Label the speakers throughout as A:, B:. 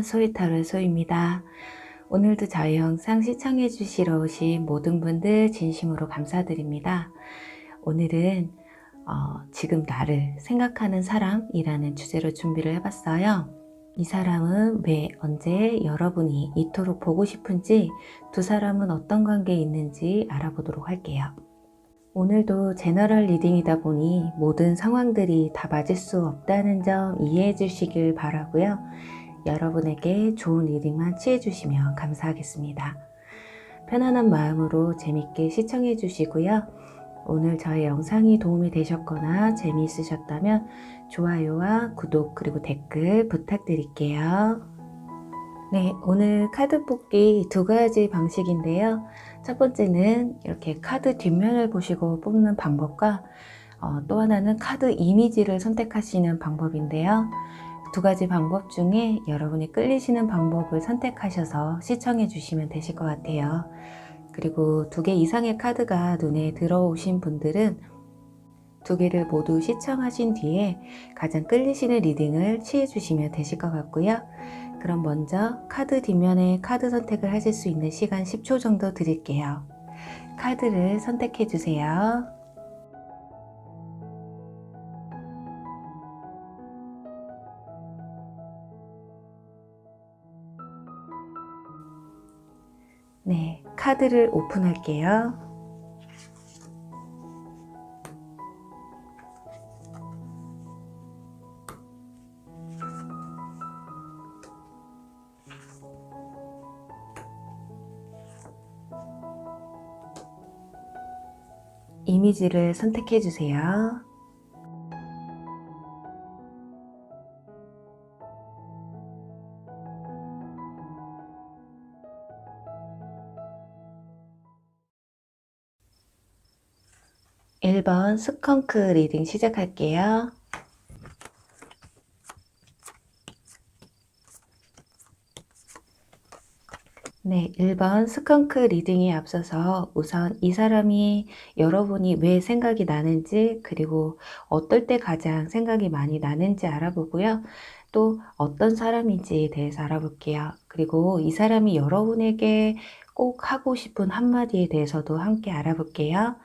A: 소리타로의 소입니다. 오늘도 저희 영상 시청해 주시러 오신 모든 분들 진심으로 감사드립니다. 오늘은 지금 나를 생각하는 사람이라는 주제로 준비를 해봤어요. 이 사람은 왜, 언제 여러분이 이토록 보고 싶은지, 두 사람은 어떤 관계에 있는지 알아보도록 할게요. 오늘도 제너럴 리딩이다 보니 모든 상황들이 다 맞을 수 없다는 점 이해해 주시길 바라고요. 여러분에게 좋은 리딩만 취해 주시면 감사하겠습니다. 편안한 마음으로 재밌게 시청해 주시고요. 오늘 저의 영상이 도움이 되셨거나 재미있으셨다면 좋아요와 구독 그리고 댓글 부탁드릴게요. 네, 오늘 카드 뽑기 두 가지 방식인데요. 첫 번째는 이렇게 카드 뒷면을 보시고 뽑는 방법과 또 하나는 카드 이미지를 선택하시는 방법인데요. 두 가지 방법 중에 여러분이 끌리시는 방법을 선택하셔서 시청해 주시면 되실 것 같아요. 그리고 2개 이상의 카드가 눈에 들어오신 분들은 2개를 모두 시청하신 뒤에 가장 끌리시는 리딩을 취해 주시면 되실 것 같고요. 그럼 먼저 카드 뒷면에 카드 선택을 하실 수 있는 시간 10초 정도 드릴게요. 카드를 선택해 주세요. 네, 카드를 오픈할게요. 이미지를 선택해 주세요. (1번) 스컹크 리딩 시작할게요. 네, 1번 스컹크 리딩에 앞서서 우선 이 사람이 여러분이 왜 생각이 나는지, 그리고 어떨 때 가장 생각이 많이 나는지 알아보고요. 또 어떤 사람인지에 대해서 알아볼게요. 그리고 이 사람이 여러분에게 꼭 하고 싶은 한마디에 대해서도 함께 알아볼게요.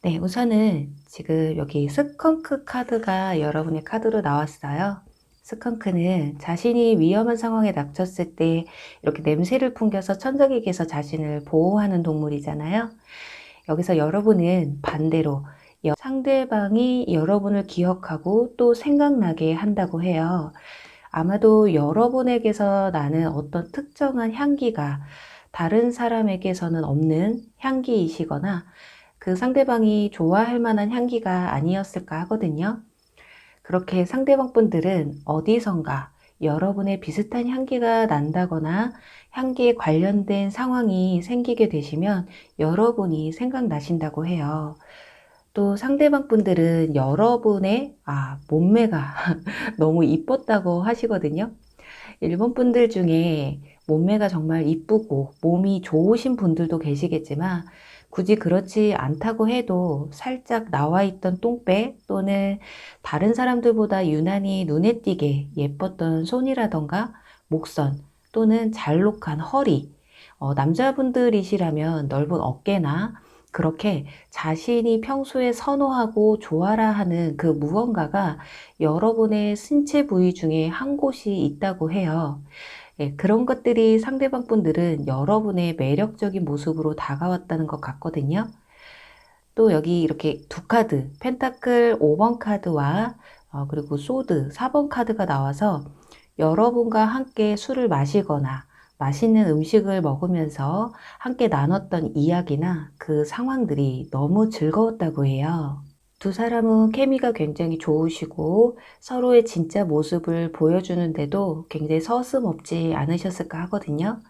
A: 네, 우선은 지금 여기 스컹크 카드가 여러분의 카드로 나왔어요. 스컹크는 자신이 위험한 상황에 닥쳤을 때 이렇게 냄새를 풍겨서 천적에게서 자신을 보호하는 동물이잖아요. 여기서 여러분은 반대로 상대방이 여러분을 기억하고 또 생각나게 한다고 해요. 아마도 여러분에게서 나는 어떤 특정한 향기가 다른 사람에게서는 없는 향기이시거나 그 상대방이 좋아할 만한 향기가 아니었을까 하거든요. 그렇게 상대방 분들은 어디선가 여러분의 비슷한 향기가 난다거나 향기에 관련된 상황이 생기게 되시면 여러분이 생각나신다고 해요. 또 상대방 분들은 여러분의 몸매가 너무 이뻤다고 하시거든요. 일본 분들 중에 몸매가 정말 이쁘고 몸이 좋으신 분들도 계시겠지만 굳이 그렇지 않다고 해도 살짝 나와 있던 똥배 또는 다른 사람들보다 유난히 눈에 띄게 예뻤던 손이라던가 목선 또는 잘록한 허리, 남자분들이시라면 넓은 어깨나 그렇게 자신이 평소에 선호하고 좋아라 하는 그 무언가가 여러분의 신체 부위 중에 한 곳이 있다고 해요. 예, 그런 것들이 상대방 분들은 여러분의 매력적인 모습으로 다가왔다는 것 같거든요. 또 여기 이렇게 두 카드, 펜타클 5번 카드와 그리고 소드 4번 카드가 나와서 여러분과 함께 술을 마시거나 맛있는 음식을 먹으면서 함께 나눴던 이야기나 그 상황들이 너무 즐거웠다고 해요. 두 사람은 케미가 굉장히 좋으시고 서로의 진짜 모습을 보여주는데도 굉장히 서슴없지 않으셨을까 하거든요.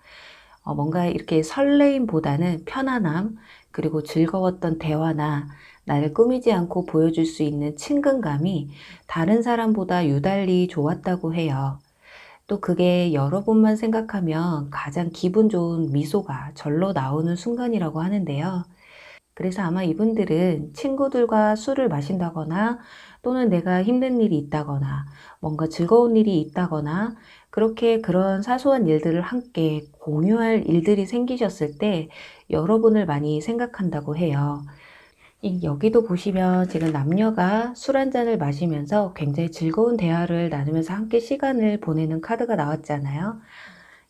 A: 뭔가 이렇게 설레임보다는 편안함, 그리고 즐거웠던 대화나 나를 꾸미지 않고 보여줄 수 있는 친근감이 다른 사람보다 유달리 좋았다고 해요. 또 그게 여러분만 생각하면 가장 기분 좋은 미소가 절로 나오는 순간이라고 하는데요. 그래서 아마 이분들은 친구들과 술을 마신다거나 또는 내가 힘든 일이 있다거나 뭔가 즐거운 일이 있다거나 그렇게 그런 사소한 일들을 함께 공유할 일들이 생기셨을 때 여러분을 많이 생각한다고 해요. 여기도 보시면 지금 남녀가 술 한 잔을 마시면서 굉장히 즐거운 대화를 나누면서 함께 시간을 보내는 카드가 나왔잖아요.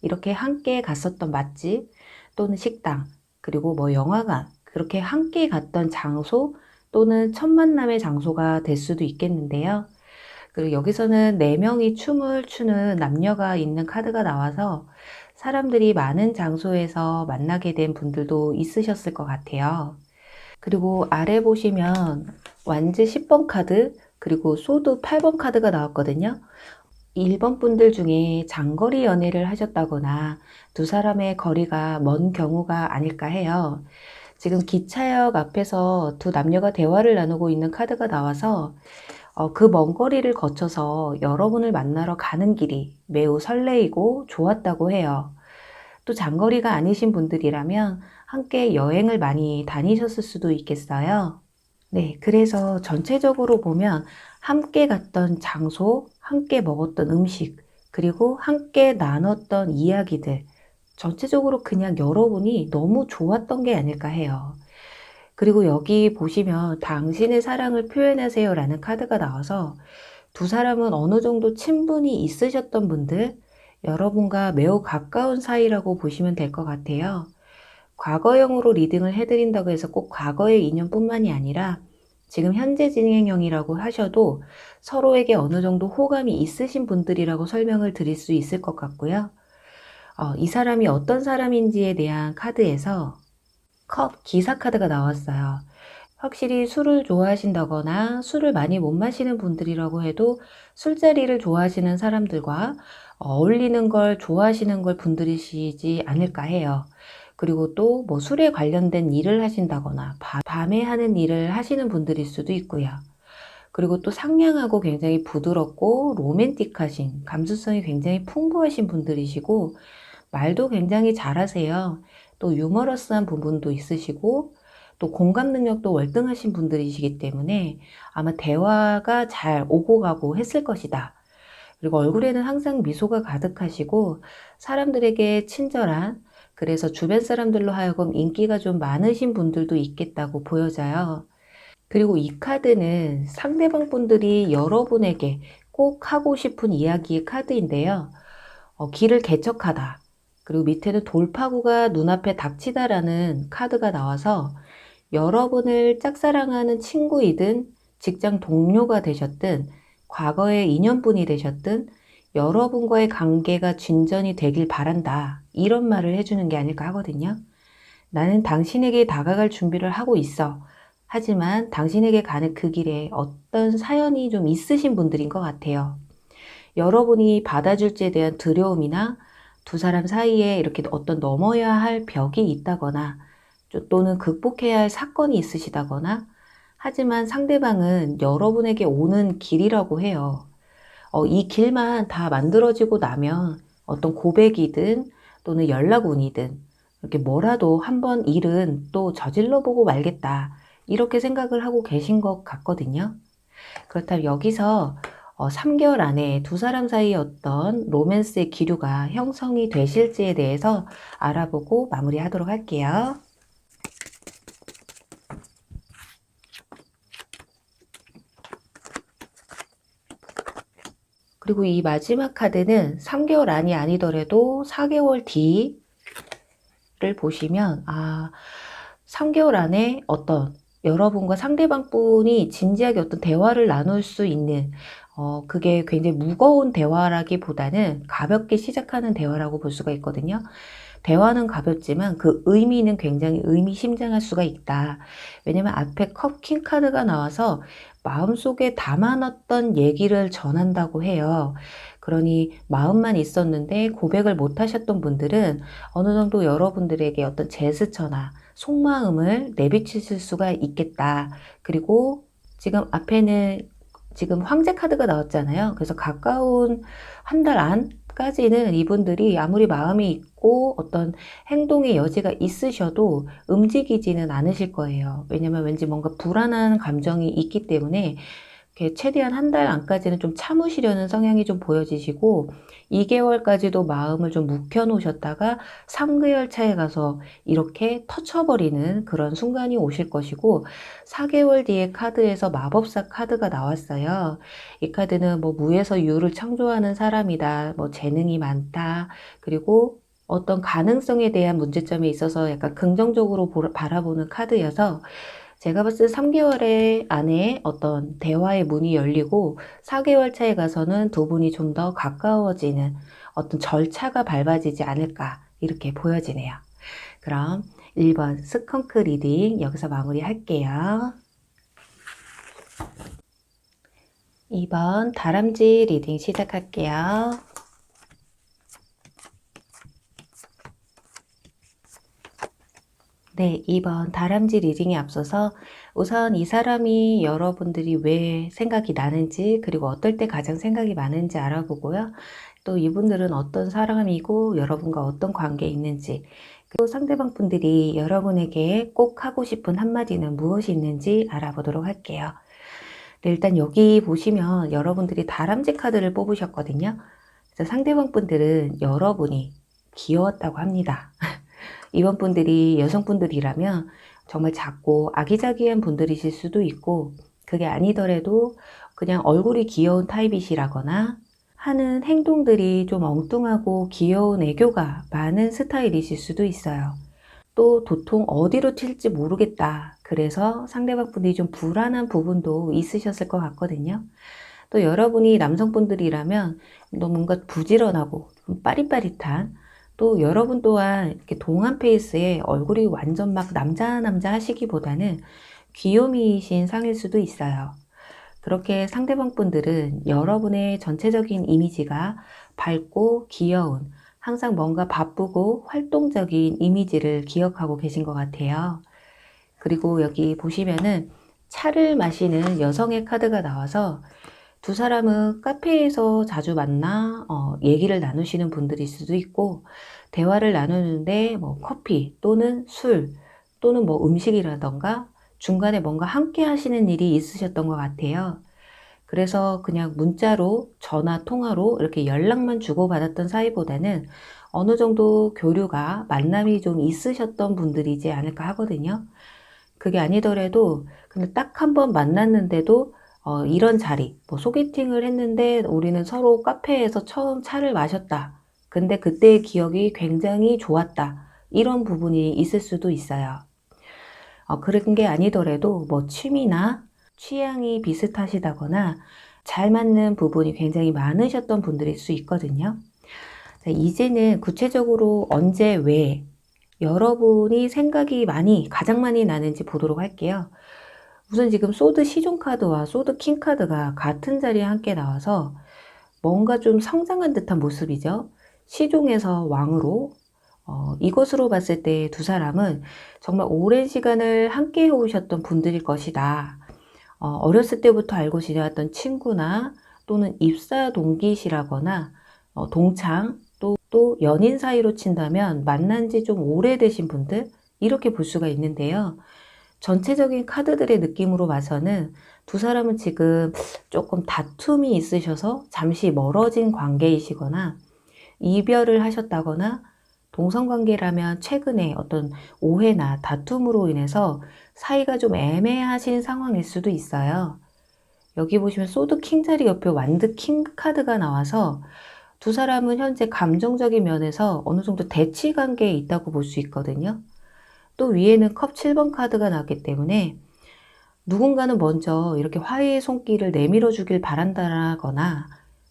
A: 이렇게 함께 갔었던 맛집 또는 식당, 그리고 뭐 영화관, 그렇게 함께 갔던 장소 또는 첫 만남의 장소가 될 수도 있겠는데요. 그리고 여기서는 4명이 춤을 추는 남녀가 있는 카드가 나와서 사람들이 많은 장소에서 만나게 된 분들도 있으셨을 것 같아요. 그리고 아래 보시면 완즈 10번 카드, 그리고 소드 8번 카드가 나왔거든요. 1번 분들 중에 장거리 연애를 하셨다거나 두 사람의 거리가 먼 경우가 아닐까 해요. 지금 기차역 앞에서 두 남녀가 대화를 나누고 있는 카드가 나와서 그 먼 거리를 거쳐서 여러분을 만나러 가는 길이 매우 설레이고 좋았다고 해요. 또 장거리가 아니신 분들이라면 함께 여행을 많이 다니셨을 수도 있겠어요. 네, 그래서 전체적으로 보면 함께 갔던 장소, 함께 먹었던 음식, 그리고 함께 나눴던 이야기들, 전체적으로 그냥 여러분이 너무 좋았던 게 아닐까 해요. 그리고 여기 보시면 당신의 사랑을 표현하세요 라는 카드가 나와서 두 사람은 어느 정도 친분이 있으셨던 분들, 여러분과 매우 가까운 사이라고 보시면 될 것 같아요. 과거형으로 리딩을 해드린다고 해서 꼭 과거의 인연뿐만이 아니라 지금 현재 진행형이라고 하셔도 서로에게 어느 정도 호감이 있으신 분들이라고 설명을 드릴 수 있을 것 같고요. 이 사람이 어떤 사람인지에 대한 카드에서 컵 기사 카드가 나왔어요. 확실히 술을 좋아하신다거나 술을 많이 못 마시는 분들이라고 해도 술자리를 좋아하시는 사람들과 어울리는 걸 좋아하시는 걸 분들이시지 않을까 해요. 그리고 또 뭐 술에 관련된 일을 하신다거나 밤에 하는 일을 하시는 분들일 수도 있고요. 그리고 또 상냥하고 굉장히 부드럽고 로맨틱하신 감수성이 굉장히 풍부하신 분들이시고 말도 굉장히 잘하세요. 또 유머러스한 부분도 있으시고 또 공감 능력도 월등하신 분들이시기 때문에 아마 대화가 잘 오고 가고 했을 것이다. 그리고 얼굴에는 항상 미소가 가득하시고 사람들에게 친절한, 그래서 주변 사람들로 하여금 인기가 좀 많으신 분들도 있겠다고 보여져요. 그리고 이 카드는 상대방 분들이 여러분에게 꼭 하고 싶은 이야기의 카드인데요. 길을 개척하다. 그리고 밑에는 돌파구가 눈앞에 닥치다라는 카드가 나와서 여러분을 짝사랑하는 친구이든 직장 동료가 되셨든 과거의 인연분이 되셨든 여러분과의 관계가 진전이 되길 바란다. 이런 말을 해주는 게 아닐까 하거든요. 나는 당신에게 다가갈 준비를 하고 있어. 하지만 당신에게 가는 그 길에 어떤 사연이 좀 있으신 분들인 것 같아요. 여러분이 받아줄지에 대한 두려움이나 두 사람 사이에 이렇게 어떤 넘어야 할 벽이 있다거나 또는 극복해야 할 사건이 있으시다거나 하지만 상대방은 여러분에게 오는 길이라고 해요. 이 길만 다 만들어지고 나면 어떤 고백이든 또는 연락운이든 이렇게 뭐라도 한번 일은 또 저질러 보고 말겠다. 이렇게 생각을 하고 계신 것 같거든요. 그렇다면 여기서 3개월 안에 두 사람 사이의 어떤 로맨스의 기류가 형성이 되실지에 대해서 알아보고 마무리하도록 할게요. 그리고 이 마지막 카드는 3개월 안이 아니더라도 4개월 뒤를 보시면 3개월 안에 어떤 여러분과 상대방 분이 진지하게 어떤 대화를 나눌 수 있는 그게 굉장히 무거운 대화라기보다는 가볍게 시작하는 대화라고 볼 수가 있거든요. 대화는 가볍지만 그 의미는 굉장히 의미심장할 수가 있다. 왜냐면 앞에 컵 킹 카드가 나와서 마음속에 담아놨던 얘기를 전한다고 해요. 그러니 마음만 있었는데 고백을 못 하셨던 분들은 어느 정도 여러분들에게 어떤 제스처나 속마음을 내비치실 수가 있겠다. 그리고 지금 앞에는 지금 황제 카드가 나왔잖아요. 그래서 가까운 한 달 안 까지는 이분들이 아무리 마음이 있고 어떤 행동의 여지가 있으셔도 움직이지는 않으실 거예요. 왜냐면 왠지 뭔가 불안한 감정이 있기 때문에 이렇게 최대한 한 달 안까지는 좀 참으시려는 성향이 좀 보여지시고, 2개월까지도 마음을 좀 묵혀 놓으셨다가 3개월 차에 가서 이렇게 터쳐버리는 그런 순간이 오실 것이고, 4개월 뒤에 카드에서 마법사 카드가 나왔어요. 이 카드는 뭐 무에서 유를 창조하는 사람이다, 뭐 재능이 많다, 그리고 어떤 가능성에 대한 문제점에 있어서 약간 긍정적으로 바라보는 카드여서, 제가 봤을 때 3개월 안에 어떤 대화의 문이 열리고 4개월 차에 가서는 두 분이 좀 더 가까워지는 어떤 절차가 밟아지지 않을까 이렇게 보여지네요. 그럼 1번 스컹크 리딩 여기서 마무리할게요. 2번 다람쥐 리딩 시작할게요. 네, 2번 다람쥐 리딩에 앞서서 우선 이 사람이 여러분들이 왜 생각이 나는지, 그리고 어떨 때 가장 생각이 많은지 알아보고요. 또 이분들은 어떤 사람이고 여러분과 어떤 관계에 있는지, 그리고 상대방 분들이 여러분에게 꼭 하고 싶은 한마디는 무엇이 있는지 알아보도록 할게요. 네, 일단 여기 보시면 여러분들이 다람쥐 카드를 뽑으셨거든요. 그래서 상대방 분들은 여러분이 귀여웠다고 합니다. 이번 분들이 여성분들이라면 정말 작고 아기자기한 분들이실 수도 있고, 그게 아니더라도 그냥 얼굴이 귀여운 타입이시라거나 하는 행동들이 좀 엉뚱하고 귀여운 애교가 많은 스타일이실 수도 있어요. 또 도통 어디로 튈지 모르겠다, 그래서 상대방 분들이 좀 불안한 부분도 있으셨을 것 같거든요. 또 여러분이 남성분들이라면 또 뭔가 부지런하고 좀 빠릿빠릿한, 또 여러분 또한 이렇게 동안 페이스에 얼굴이 완전 막 남자 하시기보다는 귀요미이신 상일 수도 있어요. 그렇게 상대방 분들은 여러분의 전체적인 이미지가 밝고 귀여운, 항상 뭔가 바쁘고 활동적인 이미지를 기억하고 계신 것 같아요. 그리고 여기 보시면은 차를 마시는 여성의 카드가 나와서, 두 사람은 카페에서 자주 만나 얘기를 나누시는 분들일 수도 있고, 대화를 나누는데 뭐 커피 또는 술 또는 뭐 음식이라던가 중간에 뭔가 함께 하시는 일이 있으셨던 것 같아요. 그래서 그냥 문자로 전화 통화로 이렇게 연락만 주고받았던 사이보다는 어느 정도 교류가 만남이 좀 있으셨던 분들이지 않을까 하거든요. 그게 아니더라도 근데 딱 한 번 만났는데도 이런 자리, 뭐 소개팅을 했는데 우리는 서로 카페에서 처음 차를 마셨다, 근데 그때의 기억이 굉장히 좋았다, 이런 부분이 있을 수도 있어요. 그런 게 아니더라도 뭐 취미나 취향이 비슷하시다거나 잘 맞는 부분이 굉장히 많으셨던 분들일 수 있거든요. 자, 이제는 구체적으로 언제 왜 여러분이 생각이 가장 많이 나는지 보도록 할게요. 우선 지금 소드 시종 카드와 소드 킹 카드가 같은 자리에 함께 나와서 뭔가 좀 성장한 듯한 모습이죠. 시종에서 왕으로, 이것으로 봤을 때 두 사람은 정말 오랜 시간을 함께 해오셨던 분들일 것이다. 어렸을 때부터 알고 지내왔던 친구나 또는 입사 동기시라거나 동창, 또 연인 사이로 친다면 만난 지 좀 오래되신 분들, 이렇게 볼 수가 있는데요. 전체적인 카드들의 느낌으로 봐서는 두 사람은 지금 조금 다툼이 있으셔서 잠시 멀어진 관계이시거나, 이별을 하셨다거나, 동성관계라면 최근에 어떤 오해나 다툼으로 인해서 사이가 좀 애매하신 상황일 수도 있어요. 여기 보시면 소드 킹 자리 옆에 완드 킹 카드가 나와서 두 사람은 현재 감정적인 면에서 어느 정도 대치 관계에 있다고 볼 수 있거든요. 또 위에는 컵 7번 카드가 나왔기 때문에 누군가는 먼저 이렇게 화해의 손길을 내밀어 주길 바란다거나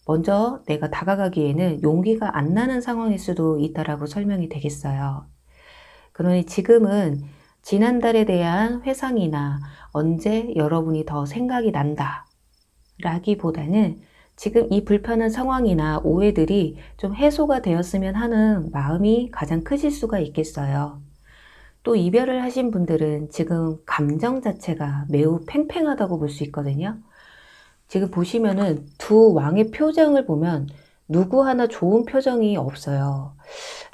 A: 먼저 내가 다가가기에는 용기가 안 나는 상황일 수도 있다라고 설명이 되겠어요. 그러니 지금은 지난달에 대한 회상이나 언제 여러분이 더 생각이 난다 라기보다는 지금 이 불편한 상황이나 오해들이 좀 해소가 되었으면 하는 마음이 가장 크실 수가 있겠어요. 또 이별을 하신 분들은 지금 감정 자체가 매우 팽팽하다고 볼 수 있거든요. 지금 보시면은 두 왕의 표정을 보면 누구 하나 좋은 표정이 없어요.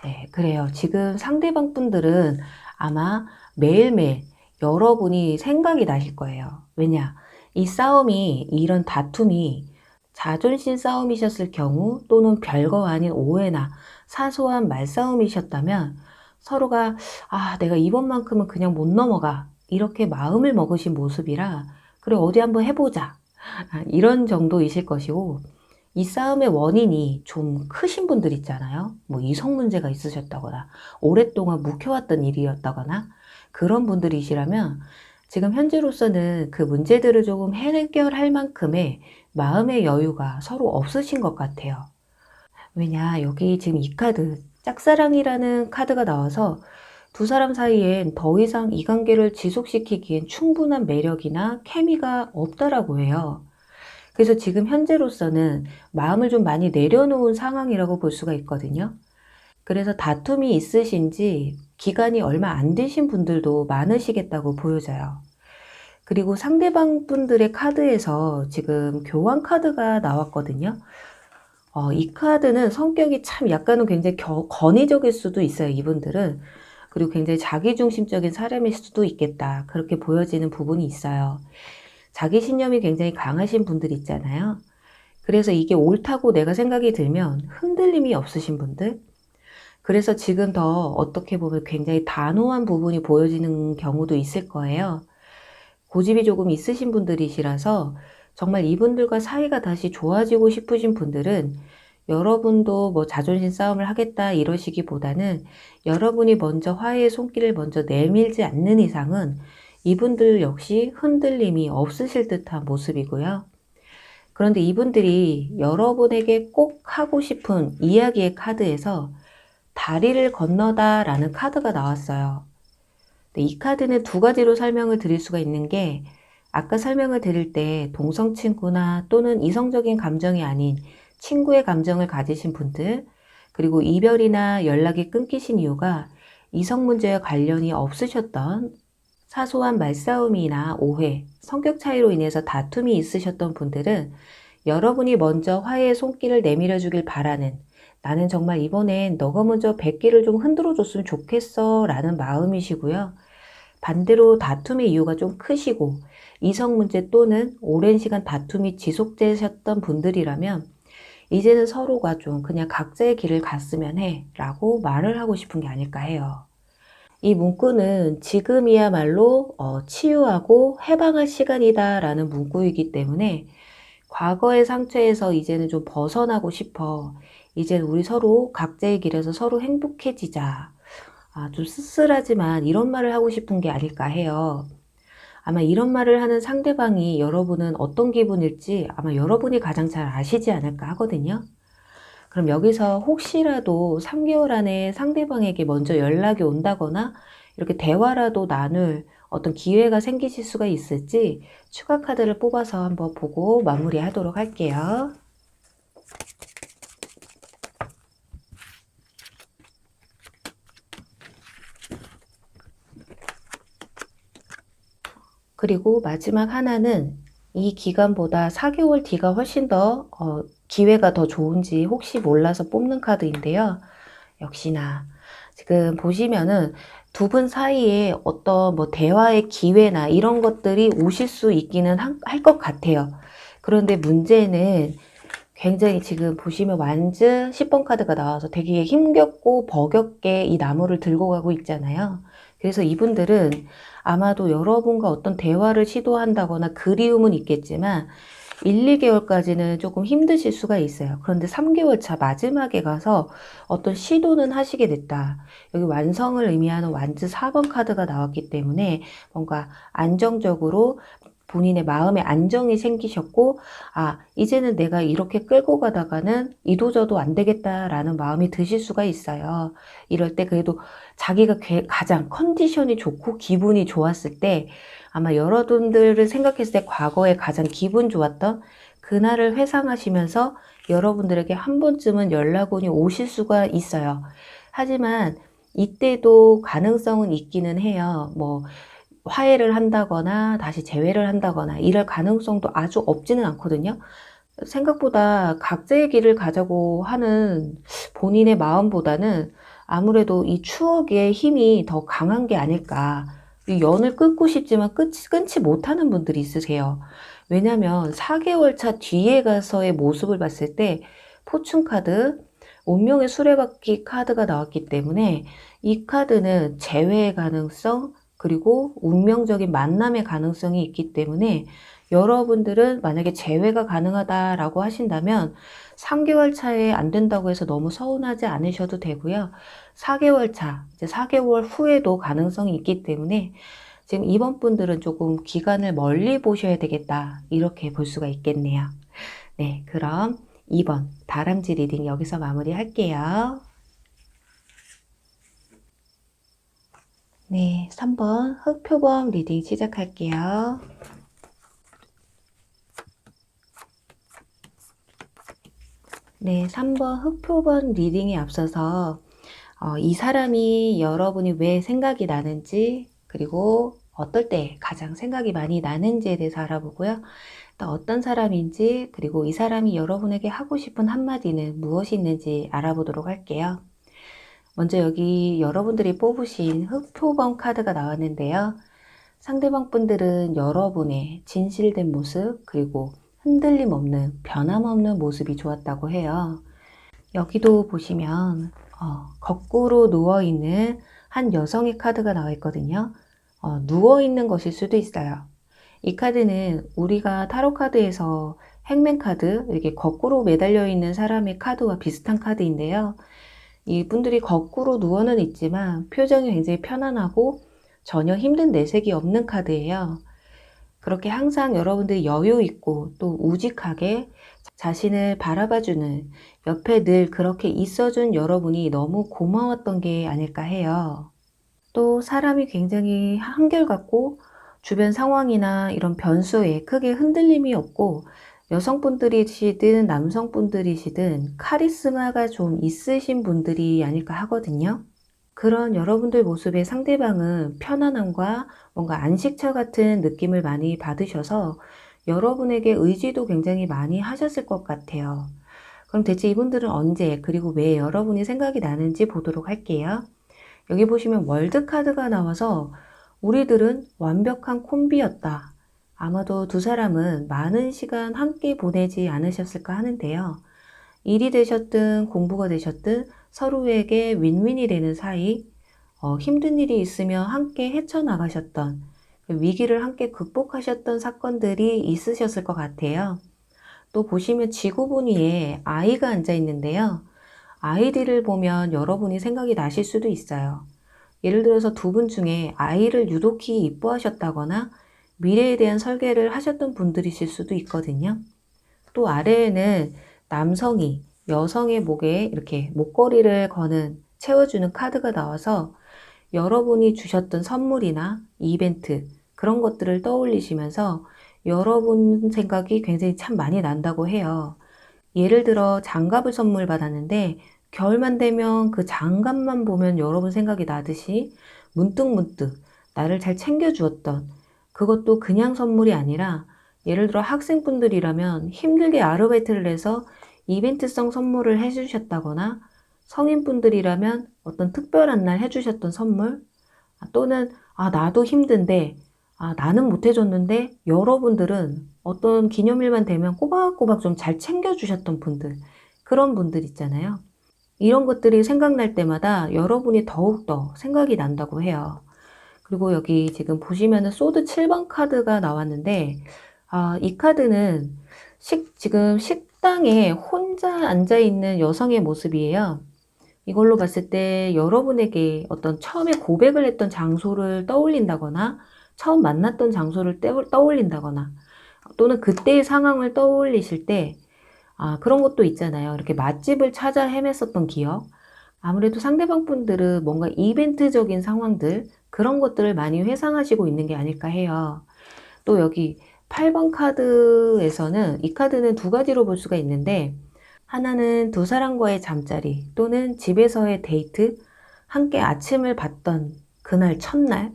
A: 네, 그래요. 지금 상대방 분들은 아마 매일매일 여러분이 생각이 나실 거예요. 왜냐? 이 싸움이, 이런 다툼이 자존심 싸움이셨을 경우 또는 별거 아닌 오해나 사소한 말싸움이셨다면 서로가 내가 이번만큼은 그냥 못 넘어가. 이렇게 마음을 먹으신 모습이라 그래 어디 한번 해보자. 이런 정도이실 것이고 이 싸움의 원인이 좀 크신 분들 있잖아요. 뭐 이성 문제가 있으셨다거나 오랫동안 묵혀왔던 일이었다거나 그런 분들이시라면 지금 현재로서는 그 문제들을 조금 해결할 만큼의 마음의 여유가 서로 없으신 것 같아요. 왜냐, 여기 지금 이 카드, 짝사랑이라는 카드가 나와서 두 사람 사이엔 더 이상 이 관계를 지속시키기엔 충분한 매력이나 케미가 없다라고 해요. 그래서 지금 현재로서는 마음을 좀 많이 내려놓은 상황이라고 볼 수가 있거든요. 그래서 다툼이 있으신지 기간이 얼마 안 되신 분들도 많으시겠다고 보여져요. 그리고 상대방 분들의 카드에서 지금 교환 카드가 나왔거든요. 이 카드는 성격이 참 약간은 굉장히 권위적일 수도 있어요, 이분들은. 그리고 굉장히 자기중심적인 사람일 수도 있겠다. 그렇게 보여지는 부분이 있어요. 자기 신념이 굉장히 강하신 분들 있잖아요. 그래서 이게 옳다고 내가 생각이 들면 흔들림이 없으신 분들. 그래서 지금 더 어떻게 보면 굉장히 단호한 부분이 보여지는 경우도 있을 거예요. 고집이 조금 있으신 분들이시라서 정말 이분들과 사이가 다시 좋아지고 싶으신 분들은 여러분도 뭐 자존심 싸움을 하겠다 이러시기보다는 여러분이 먼저 화해의 손길을 먼저 내밀지 않는 이상은 이분들 역시 흔들림이 없으실 듯한 모습이고요. 그런데 이분들이 여러분에게 꼭 하고 싶은 이야기의 카드에서 다리를 건너다 라는 카드가 나왔어요. 이 카드는 두 가지로 설명을 드릴 수가 있는 게 아까 설명을 드릴 때 동성친구나 또는 이성적인 감정이 아닌 친구의 감정을 가지신 분들 그리고 이별이나 연락이 끊기신 이유가 이성 문제와 관련이 없으셨던 사소한 말싸움이나 오해, 성격 차이로 인해서 다툼이 있으셨던 분들은 여러분이 먼저 화해의 손길을 내밀어 주길 바라는 나는 정말 이번엔 너가 먼저 백기를 좀 흔들어 줬으면 좋겠어 라는 마음이시고요. 반대로 다툼의 이유가 좀 크시고 이성 문제 또는 오랜 시간 다툼이 지속되셨던 분들이라면 이제는 서로가 좀 그냥 각자의 길을 갔으면 해 라고 말을 하고 싶은 게 아닐까 해요. 이 문구는 지금이야말로 치유하고 해방할 시간이다 라는 문구이기 때문에 과거의 상처에서 이제는 좀 벗어나고 싶어. 이제는 우리 서로 각자의 길에서 서로 행복해지자. 좀 쓸쓸하지만 이런 말을 하고 싶은 게 아닐까 해요. 아마 이런 말을 하는 상대방이 여러분은 어떤 기분일지 아마 여러분이 가장 잘 아시지 않을까 하거든요. 그럼 여기서 혹시라도 3개월 안에 상대방에게 먼저 연락이 온다거나 이렇게 대화라도 나눌 어떤 기회가 생기실 수가 있을지 추가 카드를 뽑아서 한번 보고 마무리하도록 할게요. 그리고 마지막 하나는 이 기간보다 4개월 뒤가 훨씬 더 기회가 더 좋은지 혹시 몰라서 뽑는 카드인데요. 역시나 지금 보시면은 두 분 사이에 어떤 뭐 대화의 기회나 이런 것들이 오실 수 있기는 할 것 같아요. 그런데 문제는 굉장히 지금 보시면 완즈 10번 카드가 나와서 되게 힘겹고 버겁게 이 나무를 들고 가고 있잖아요. 그래서 이분들은 아마도 여러분과 어떤 대화를 시도한다거나 그리움은 있겠지만 1, 2개월까지는 조금 힘드실 수가 있어요. 그런데 3개월 차 마지막에 가서 어떤 시도는 하시게 됐다. 여기 완성을 의미하는 완즈 4번 카드가 나왔기 때문에 뭔가 안정적으로 본인의 마음에 안정이 생기셨고 이제는 내가 이렇게 끌고 가다가는 이도저도 안 되겠다라는 마음이 드실 수가 있어요. 이럴 때 그래도 자기가 가장 컨디션이 좋고 기분이 좋았을 때 아마 여러분들을 생각했을 때 과거에 가장 기분 좋았던 그날을 회상하시면서 여러분들에게 한 번쯤은 연락원이 오실 수가 있어요. 하지만 이때도 가능성은 있기는 해요. 뭐 화해를 한다거나 다시 재회를 한다거나 이럴 가능성도 아주 없지는 않거든요. 생각보다 각자의 길을 가자고 하는 본인의 마음보다는 아무래도 이 추억의 힘이 더 강한 게 아닐까. 이 연을 끊고 싶지만 끊지 못하는 분들이 있으세요. 왜냐면 4개월 차 뒤에 가서의 모습을 봤을 때 포춘 카드, 운명의 수레바퀴 카드가 나왔기 때문에 이 카드는 재회의 가능성, 그리고 운명적인 만남의 가능성이 있기 때문에 여러분들은 만약에 재회가 가능하다라고 하신다면 3개월 차에 안 된다고 해서 너무 서운하지 않으셔도 되고요. 4개월 차, 이제 4개월 후에도 가능성이 있기 때문에 지금 이번 분들은 조금 기간을 멀리 보셔야 되겠다. 이렇게 볼 수가 있겠네요. 네, 그럼 2번 다람쥐 리딩 여기서 마무리할게요. 네, 3번 흑표범 리딩 시작할게요. 네, 3번 흑표범 리딩에 앞서서 이 사람이 여러분이 왜 생각이 나는지, 그리고 어떨 때 가장 생각이 많이 나는지에 대해서 알아보고요. 또 어떤 사람인지, 그리고 이 사람이 여러분에게 하고 싶은 한마디는 무엇이 있는지 알아보도록 할게요. 먼저 여기 여러분들이 뽑으신 흑표범 카드가 나왔는데요. 상대방 분들은 여러분의 진실된 모습, 그리고 흔들림 없는, 변함없는 모습이 좋았다고 해요. 여기도 보시면 거꾸로 누워있는 한 여성의 카드가 나와 있거든요. 누워있는 것일 수도 있어요. 이 카드는 우리가 타로 카드에서 행맨 카드, 이렇게 거꾸로 매달려 있는 사람의 카드와 비슷한 카드인데요. 이분들이 거꾸로 누워는 있지만 표정이 굉장히 편안하고 전혀 힘든 내색이 없는 카드예요. 그렇게 항상 여러분들이 여유 있고 또 우직하게 자신을 바라봐주는, 옆에 늘 그렇게 있어준 여러분이 너무 고마웠던 게 아닐까 해요. 또 사람이 굉장히 한결같고 주변 상황이나 이런 변수에 크게 흔들림이 없고 여성분들이시든 남성분들이시든 카리스마가 좀 있으신 분들이 아닐까 하거든요. 그런 여러분들 모습에 상대방은 편안함과 뭔가 안식처 같은 느낌을 많이 받으셔서 여러분에게 의지도 굉장히 많이 하셨을 것 같아요. 그럼 대체 이분들은 언제, 그리고 왜 여러분이 생각이 나는지 보도록 할게요. 여기 보시면 월드 카드가 나와서 우리들은 완벽한 콤비였다. 아마도 두 사람은 많은 시간 함께 보내지 않으셨을까 하는데요. 일이 되셨든 공부가 되셨든 서로에게 윈윈이 되는 사이, 힘든 일이 있으면 함께 헤쳐나가셨던, 위기를 함께 극복하셨던 사건들이 있으셨을 것 같아요. 또 보시면 지구본 위에 아이가 앉아 있는데요. 아이들을 보면 여러분이 생각이 나실 수도 있어요. 예를 들어서 두 분 중에 아이를 유독히 이뻐하셨다거나 미래에 대한 설계를 하셨던 분들이실 수도 있거든요. 또 아래에는 남성이 여성의 목에 이렇게 목걸이를 거는, 채워주는 카드가 나와서 여러분이 주셨던 선물이나 이벤트, 그런 것들을 떠올리시면서 여러분 생각이 굉장히 참 많이 난다고 해요. 예를 들어 장갑을 선물 받았는데 겨울만 되면 그 장갑만 보면 여러분 생각이 나듯이 문득문득 나를 잘 챙겨주었던, 그것도 그냥 선물이 아니라 예를 들어 학생분들이라면 힘들게 아르바이트를 해서 이벤트성 선물을 해주셨다거나, 성인분들이라면 어떤 특별한 날 해주셨던 선물, 또는 나도 힘든데 나는 못 해줬는데 여러분들은 어떤 기념일만 되면 꼬박꼬박 좀 잘 챙겨주셨던 분들, 그런 분들 있잖아요. 이런 것들이 생각날 때마다 여러분이 더욱더 생각이 난다고 해요. 그리고 여기 지금 보시면은 소드 7번 카드가 나왔는데, 이 카드는 지금 식당에 혼자 앉아있는 여성의 모습이에요. 이걸로 봤을 때 여러분에게 어떤 처음에 고백을 했던 장소를 떠올린다거나, 처음 만났던 장소를 떠올린다거나, 또는 그때의 상황을 떠올리실 때, 그런 것도 있잖아요. 이렇게 맛집을 찾아 헤맸었던 기억. 아무래도 상대방 분들은 뭔가 이벤트적인 상황들, 그런 것들을 많이 회상하시고 있는 게 아닐까 해요. 또 여기 8번 카드에서는 이 카드는 두 가지로 볼 수가 있는데, 하나는 두 사람과의 잠자리 또는 집에서의 데이트, 함께 아침을 봤던 그날 첫날,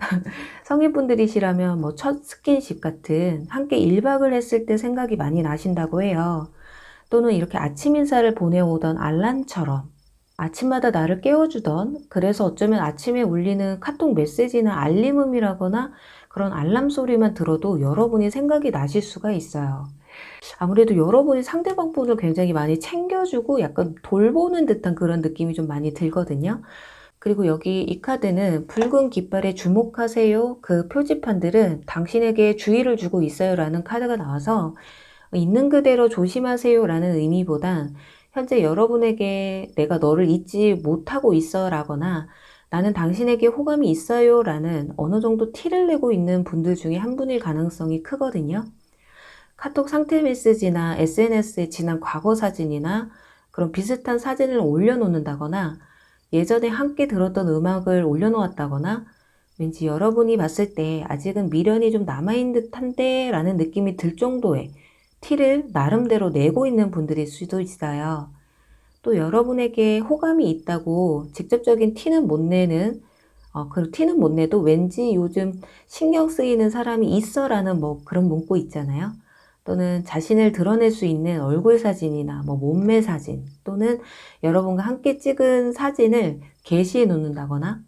A: 성인분들이시라면 뭐 첫 스킨십 같은 함께 1박을 했을 때 생각이 많이 나신다고 해요. 또는 이렇게 아침 인사를 보내오던 알람처럼 아침마다 나를 깨워주던, 그래서 어쩌면 아침에 울리는 카톡 메시지나 알림음이라거나 그런 알람 소리만 들어도 여러분이 생각이 나실 수가 있어요. 아무래도 여러분이 상대방 분을 굉장히 많이 챙겨주고 약간 돌보는 듯한 그런 느낌이 좀 많이 들거든요. 그리고 여기 이 카드는 붉은 깃발에 주목하세요. 그 표지판들은 당신에게 주의를 주고 있어요 라는 카드가 나와서 있는 그대로 조심하세요 라는 의미보단 현재 여러분에게 내가 너를 잊지 못하고 있어 라거나 나는 당신에게 호감이 있어요 라는 어느 정도 티를 내고 있는 분들 중에 한 분일 가능성이 크거든요. 카톡 상태 메시지나 SNS에 지난 과거 사진이나 그런 비슷한 사진을 올려놓는다거나 예전에 함께 들었던 음악을 올려놓았다거나 왠지 여러분이 봤을 때 아직은 미련이 좀 남아있는 듯한데 라는 느낌이 들 정도의 티를 나름대로 내고 있는 분들일 수도 있어요. 또 여러분에게 호감이 있다고 직접적인 티는 못 내는 그 티는 못 내도 왠지 요즘 신경 쓰이는 사람이 있어 라는 뭐 그런 문구 있잖아요. 또는 자신을 드러낼 수 있는 얼굴 사진이나 뭐 몸매 사진 또는 여러분과 함께 찍은 사진을 게시해 놓는다거나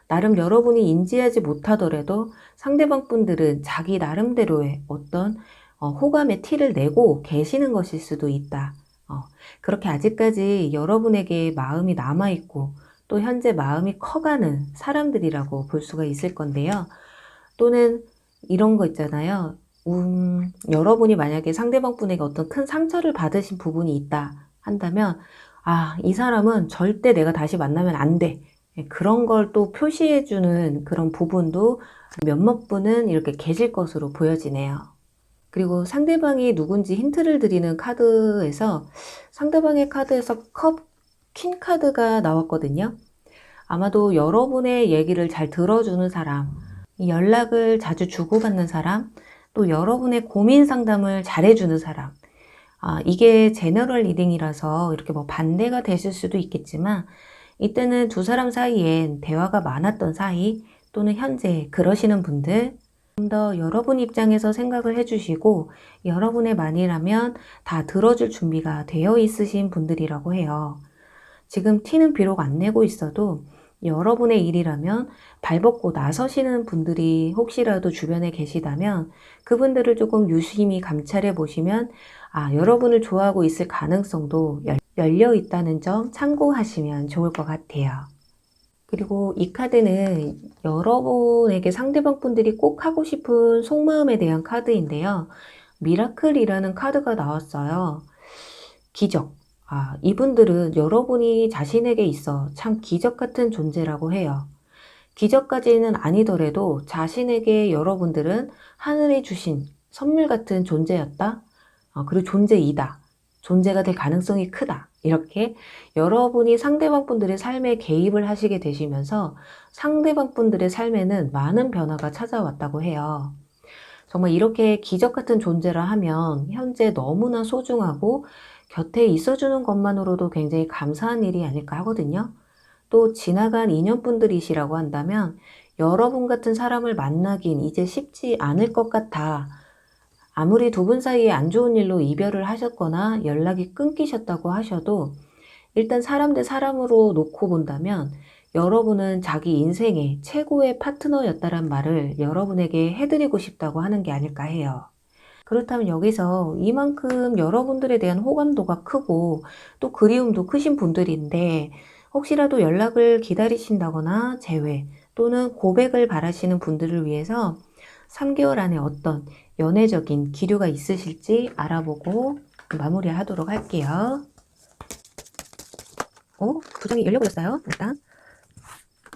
A: 나름 여러분이 인지하지 못하더라도 상대방 분들은 자기 나름대로의 어떤 호감의 티를 내고 계시는 것일 수도 있다. 그렇게 아직까지 여러분에게 마음이 남아있고 또 현재 마음이 커가는 사람들이라고 볼 수가 있을 건데요. 또는 이런 거 있잖아요. 여러분이 만약에 상대방 분에게 어떤 큰 상처를 받으신 부분이 있다 한다면 이 사람은 절대 내가 다시 만나면 안 돼. 그런 걸 또 표시해주는 그런 부분도 몇몇 분은 이렇게 계실 것으로 보여지네요. 그리고 상대방이 누군지 힌트를 드리는 카드에서 상대방의 카드에서 퀸 카드가 나왔거든요. 아마도 여러분의 얘기를 잘 들어주는 사람, 연락을 자주 주고받는 사람, 또 여러분의 고민 상담을 잘해주는 사람. 이게 제너럴 리딩이라서 이렇게 뭐 반대가 되실 수도 있겠지만 이때는 두 사람 사이엔 대화가 많았던 사이 또는 현재 그러시는 분들 좀 더 여러분 입장에서 생각을 해주시고 여러분의 말이라면 다 들어줄 준비가 되어 있으신 분들이라고 해요. 지금 티는 비록 안 내고 있어도 여러분의 일이라면 발벗고 나서시는 분들이 혹시라도 주변에 계시다면 그분들을 조금 유심히 감찰해 보시면 여러분을 좋아하고 있을 가능성도 열려 있다는 점 참고하시면 좋을 것 같아요. 그리고 이 카드는 여러분에게 상대방 분들이 꼭 하고 싶은 속마음에 대한 카드인데요. 미라클이라는 카드가 나왔어요. 기적. 이분들은 여러분이 자신에게 있어 참 기적 같은 존재라고 해요. 기적까지는 아니더라도 자신에게 여러분들은 하늘이 주신 선물 같은 존재였다. 그리고 존재이다. 존재가 될 가능성이 크다. 이렇게 여러분이 상대방 분들의 삶에 개입을 하시게 되시면서 상대방 분들의 삶에는 많은 변화가 찾아왔다고 해요. 정말 이렇게 기적 같은 존재라 하면 현재 너무나 소중하고 곁에 있어주는 것만으로도 굉장히 감사한 일이 아닐까 하거든요. 또 지나간 인연분들이시라고 한다면 여러분 같은 사람을 만나긴 이제 쉽지 않을 것 같아. 아무리 두 분 사이에 안 좋은 일로 이별을 하셨거나 연락이 끊기셨다고 하셔도 일단 사람 대 사람으로 놓고 본다면 여러분은 자기 인생의 최고의 파트너였다란 말을 여러분에게 해드리고 싶다고 하는 게 아닐까 해요. 그렇다면 여기서 이만큼 여러분들에 대한 호감도가 크고 또 그리움도 크신 분들인데 혹시라도 연락을 기다리신다거나 재회 또는 고백을 바라시는 분들을 위해서 3개월 안에 어떤 연애적인 기류가 있으실지 알아보고 마무리하도록 할게요. 구정이 열려버렸어요. 일단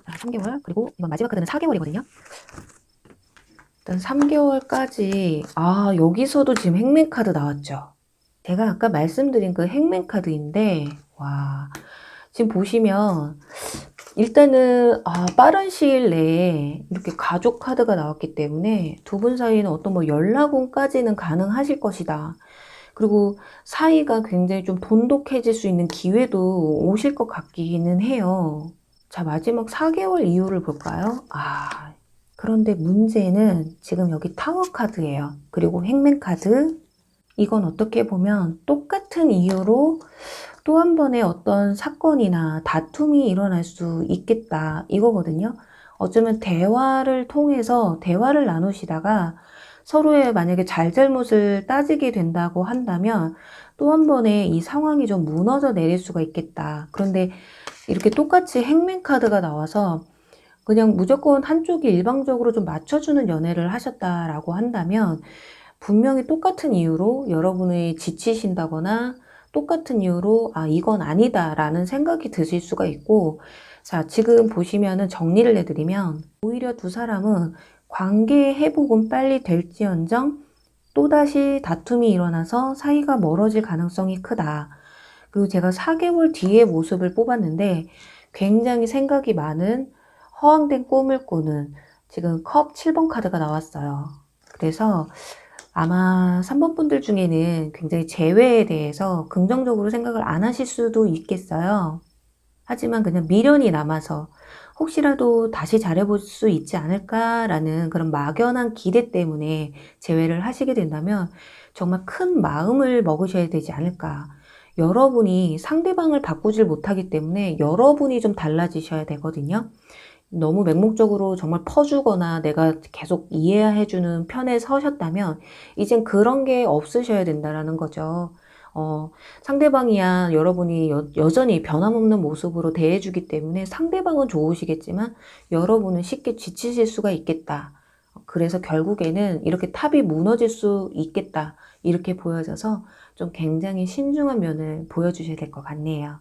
A: 3개월, 그리고 이번 마지막 카드는 4개월이거든요. 일단 3개월까지 여기서도 지금 행맨 카드 나왔죠. 제가 아까 말씀드린 그 행맨 카드인데 지금 보시면 일단은 빠른 시일 내에 이렇게 가족 카드가 나왔기 때문에 두 분 사이에는 어떤 뭐 연락운까지는 가능하실 것이다. 그리고 사이가 굉장히 좀 돈독해질 수 있는 기회도 오실 것 같기는 해요. 자, 마지막 4개월 이후를 볼까요? 그런데 문제는 지금 여기 타워 카드예요. 그리고 행맨 카드, 이건 어떻게 보면 똑같은 이유로 또 한 번의 어떤 사건이나 다툼이 일어날 수 있겠다 이거거든요. 어쩌면 대화를 통해서 대화를 나누시다가 서로의 만약에 잘잘못을 따지게 된다고 한다면 또 한 번의 이 상황이 좀 무너져 내릴 수가 있겠다. 그런데 이렇게 똑같이 행맨 카드가 나와서 그냥 무조건 한쪽이 일방적으로 좀 맞춰주는 연애를 하셨다라고 한다면 분명히 똑같은 이유로 여러분이 지치신다거나 똑같은 이유로 아 이건 아니다라는 생각이 드실 수가 있고, 자 지금 보시면은 정리를 해드리면 오히려 두 사람은 관계 회복은 빨리 될지언정 또다시 다툼이 일어나서 사이가 멀어질 가능성이 크다. 그리고 제가 4개월 뒤의 모습을 뽑았는데 굉장히 생각이 많은 허황된 꿈을 꾸는 지금 컵 7번 카드가 나왔어요. 그래서 아마 3번 분들 중에는 굉장히 재회에 대해서 긍정적으로 생각을 안 하실 수도 있겠어요. 하지만 그냥 미련이 남아서 혹시라도 다시 잘해볼 수 있지 않을까라는 그런 막연한 기대 때문에 재회를 하시게 된다면 정말 큰 마음을 먹으셔야 되지 않을까. 여러분이 상대방을 바꾸질 못하기 때문에 여러분이 좀 달라지셔야 되거든요. 너무 맹목적으로 정말 퍼주거나 내가 계속 이해해주는 편에 서셨다면 이젠 그런 게 없으셔야 된다라는 거죠. 상대방이야 여러분이 여전히 변함없는 모습으로 대해주기 때문에 상대방은 좋으시겠지만 여러분은 쉽게 지치실 수가 있겠다. 그래서 결국에는 이렇게 탑이 무너질 수 있겠다. 이렇게 보여져서 좀 굉장히 신중한 면을 보여주셔야 될 것 같네요.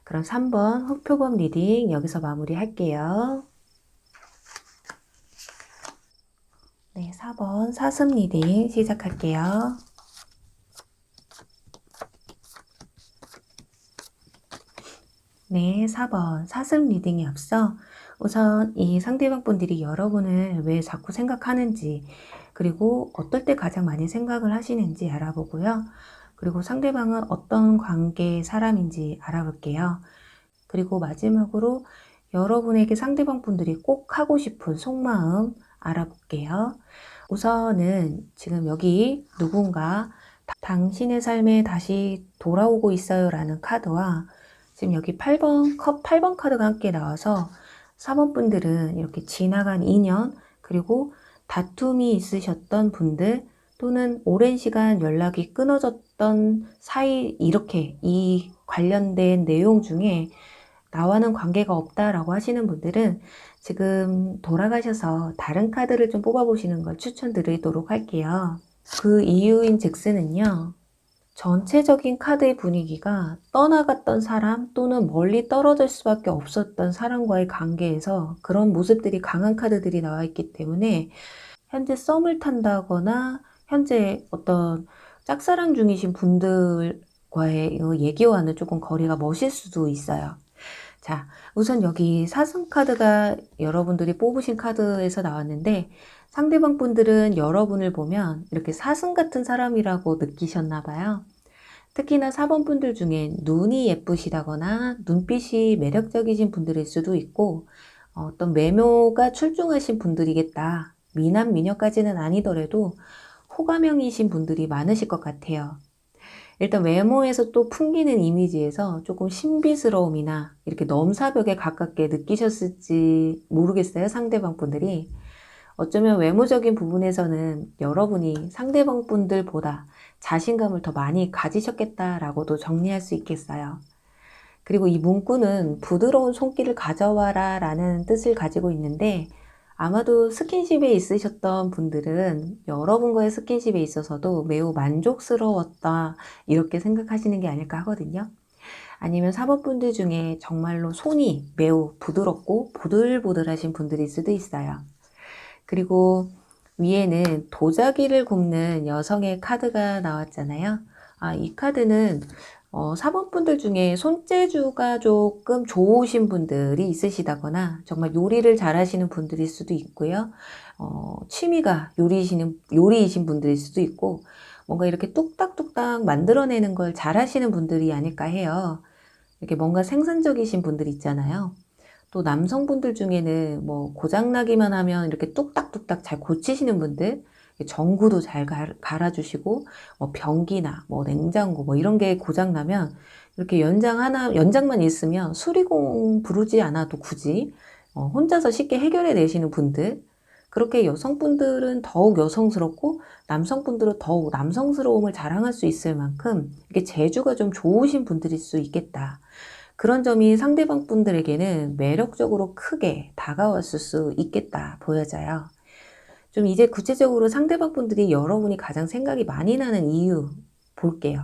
A: 그럼 3번 흑표범 리딩 여기서 마무리 할게요. 네, 4번 사슴 리딩 시작할게요. 네, 4번 사슴 리딩에 앞서 우선 이 상대방 분들이 여러분을 왜 자꾸 생각하는지, 그리고 어떨 때 가장 많이 생각을 하시는지 알아보고요. 그리고 상대방은 어떤 관계의 사람인지 알아볼게요. 그리고 마지막으로 여러분에게 상대방 분들이 꼭 하고 싶은 속마음 알아볼게요. 우선은 지금 여기 누군가 당신의 삶에 다시 돌아오고 있어요 라는 카드와 지금 여기 8번 컵 8번 카드가 함께 나와서 4번 분들은 이렇게 지나간 인연, 그리고 다툼이 있으셨던 분들, 또는 오랜 시간 연락이 끊어졌던 사이, 이렇게 이 관련된 내용 중에 나와는 관계가 없다라고 하시는 분들은 지금 돌아가셔서 다른 카드를 좀 뽑아보시는 걸 추천드리도록 할게요. 그 이유인 즉슨은요, 전체적인 카드의 분위기가 떠나갔던 사람 또는 멀리 떨어질 수밖에 없었던 사람과의 관계에서 그런 모습들이 강한 카드들이 나와 있기 때문에 현재 썸을 탄다거나 현재 어떤 짝사랑 중이신 분들과의 얘기와는 조금 거리가 머실 수도 있어요. 자, 우선 여기 사슴 카드가 여러분들이 뽑으신 카드에서 나왔는데 상대방 분들은 여러분을 보면 이렇게 사슴 같은 사람이라고 느끼셨나 봐요. 특히나 4번 분들 중에 눈이 예쁘시다거나 눈빛이 매력적이신 분들일 수도 있고 어떤 외모가 출중하신 분들이겠다. 미남 미녀까지는 아니더라도 호감형이신 분들이 많으실 것 같아요. 일단 외모에서 또 풍기는 이미지에서 조금 신비스러움이나 이렇게 넘사벽에 가깝게 느끼셨을지 모르겠어요. 상대방 분들이. 어쩌면 외모적인 부분에서는 여러분이 상대방 분들보다 자신감을 더 많이 가지셨겠다라고도 정리할 수 있겠어요. 그리고 이 문구는 부드러운 손길을 가져와라 라는 뜻을 가지고 있는데 아마도 스킨십에 있으셨던 분들은 여러분과의 스킨십에 있어서도 매우 만족스러웠다 이렇게 생각하시는 게 아닐까 하거든요. 아니면 4번 분들 중에 정말로 손이 매우 부드럽고 보들보들하신 분들일 수도 있어요. 그리고 위에는 도자기를 굽는 여성의 카드가 나왔잖아요. 이 카드는 4번 분들 중에 손재주가 조금 좋으신 분들이 있으시다거나 정말 요리를 잘 하시는 분들일 수도 있고요. 취미가 요리이신 분들일 수도 있고 뭔가 이렇게 뚝딱뚝딱 만들어내는 걸 잘 하시는 분들이 아닐까 해요. 이렇게 뭔가 생산적이신 분들 있잖아요. 또 남성분들 중에는 뭐 고장나기만 하면 이렇게 뚝딱뚝딱 잘 고치시는 분들, 전구도 잘 갈아주시고, 뭐 변기나 뭐 냉장고 뭐 이런 게 고장나면 이렇게 연장만 있으면 수리공 부르지 않아도 굳이 혼자서 쉽게 해결해 내시는 분들, 그렇게 여성분들은 더욱 여성스럽고 남성분들은 더욱 남성스러움을 자랑할 수 있을 만큼 이게 재주가 좀 좋으신 분들일 수 있겠다. 그런 점이 상대방 분들에게는 매력적으로 크게 다가왔을 수 있겠다 보여져요. 좀 이제 구체적으로 상대방 분들이 여러분이 가장 생각이 많이 나는 이유 볼게요.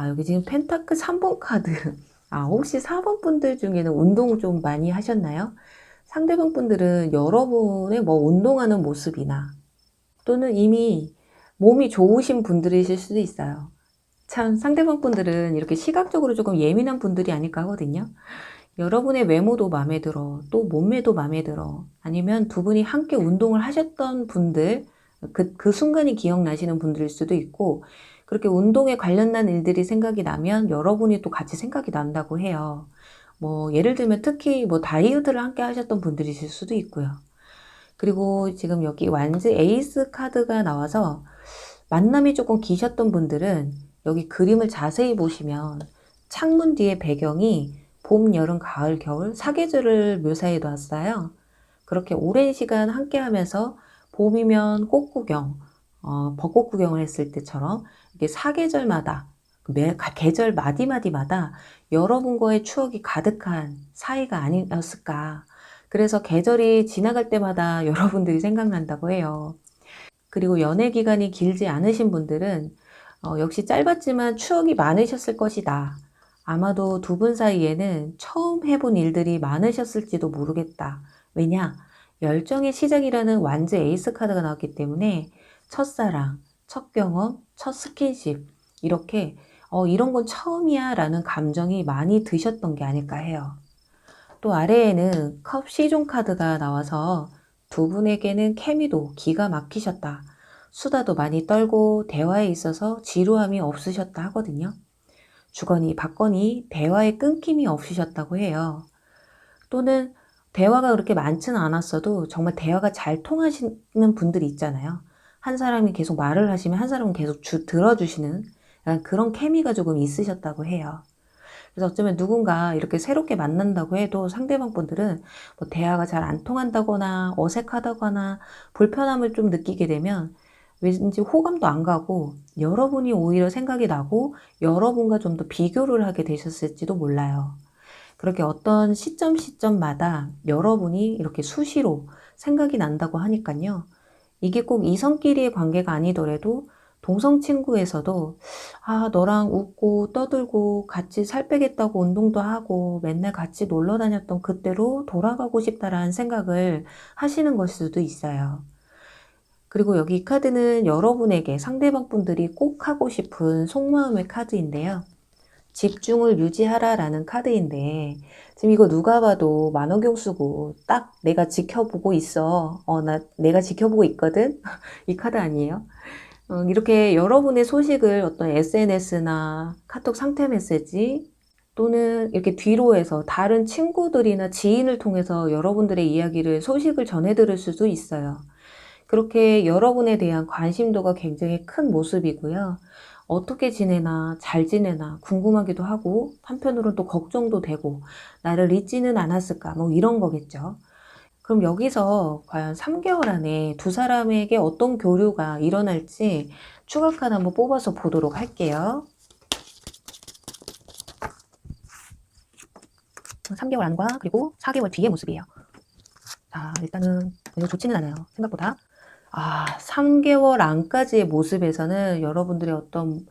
A: 여기 지금 펜타클 3번 카드. 혹시 4번 분들 중에는 운동을 좀 많이 하셨나요? 상대방 분들은 여러분의 뭐 운동하는 모습이나 또는 이미 몸이 좋으신 분들이실 수도 있어요. 참 상대방 분들은 이렇게 시각적으로 조금 예민한 분들이 아닐까 하거든요. 여러분의 외모도 마음에 들어, 또 몸매도 마음에 들어, 아니면 두 분이 함께 운동을 하셨던 분들, 그 순간이 기억나시는 분들일 수도 있고, 그렇게 운동에 관련된 일들이 생각이 나면 여러분이 또 같이 생각이 난다고 해요. 뭐, 예를 들면 특히 뭐 다이어트를 함께 하셨던 분들이실 수도 있고요. 그리고 지금 여기 완즈 에이스 카드가 나와서 만남이 조금 기셨던 분들은 여기 그림을 자세히 보시면 창문 뒤에 배경이 봄, 여름, 가을, 겨울 사계절을 묘사해 놨어요. 그렇게 오랜 시간 함께 하면서 봄이면 꽃 구경, 벚꽃 구경을 했을 때처럼 이게 사계절마다 계절 마디마디마다 여러분과의 추억이 가득한 사이가 아니었을까. 그래서 계절이 지나갈 때마다 여러분들이 생각난다고 해요. 그리고 연애 기간이 길지 않으신 분들은 역시 짧았지만 추억이 많으셨을 것이다. 아마도 두 분 사이에는 처음 해본 일들이 많으셨을지도 모르겠다. 왜냐? 열정의 시작이라는 완즈 에이스 카드가 나왔기 때문에 첫사랑, 첫 경험, 첫 스킨십 이렇게 이런 건 처음이야 라는 감정이 많이 드셨던 게 아닐까 해요. 또 아래에는 컵 C존 카드가 나와서 두 분에게는 케미도 기가 막히셨다. 수다도 많이 떨고 대화에 있어서 지루함이 없으셨다 하거든요. 주거니 받거니 대화에 끊김이 없으셨다고 해요. 또는 대화가 그렇게 많지는 않았어도 정말 대화가 잘 통하시는 분들이 있잖아요. 한 사람이 계속 말을 하시면 한 사람은 계속 들어주시는 그런 케미가 조금 있으셨다고 해요. 그래서 어쩌면 누군가 이렇게 새롭게 만난다고 해도 상대방 분들은 뭐 대화가 잘 안 통한다거나 어색하다거나 불편함을 좀 느끼게 되면 왠지 호감도 안 가고 여러분이 오히려 생각이 나고 여러분과 좀 더 비교를 하게 되셨을지도 몰라요. 그렇게 어떤 시점마다 여러분이 이렇게 수시로 생각이 난다고 하니까요. 이게 꼭 이성끼리의 관계가 아니더라도 동성 친구에서도 너랑 웃고 떠들고 같이 살 빼겠다고 운동도 하고 맨날 같이 놀러 다녔던 그때로 돌아가고 싶다라는 생각을 하시는 걸 수도 있어요. 그리고 여기 이 카드는 여러분에게 상대방 분들이 꼭 하고 싶은 속마음의 카드인데요. 집중을 유지하라 라는 카드인데 지금 이거 누가 봐도 만원경 쓰고 딱 내가 지켜보고 있어. 내가 지켜보고 있거든? 이 카드 아니에요? 이렇게 여러분의 소식을 어떤 SNS나 카톡 상태 메시지 또는 이렇게 뒤로 해서 다른 친구들이나 지인을 통해서 여러분들의 이야기를 소식을 전해 들을 수도 있어요. 그렇게 여러분에 대한 관심도가 굉장히 큰 모습이고요. 어떻게 지내나 잘 지내나 궁금하기도 하고 한편으로는 또 걱정도 되고 나를 잊지는 않았을까 뭐 이런 거겠죠. 그럼 여기서 과연 3개월 안에 두 사람에게 어떤 교류가 일어날지 추가 카드 한번 뽑아서 보도록 할게요. 3개월 안과 그리고 4개월 뒤의 모습이에요. 자, 일단은 별로 좋지는 않아요. 생각보다. 3개월 안까지의 모습에서는 여러분들의 어떤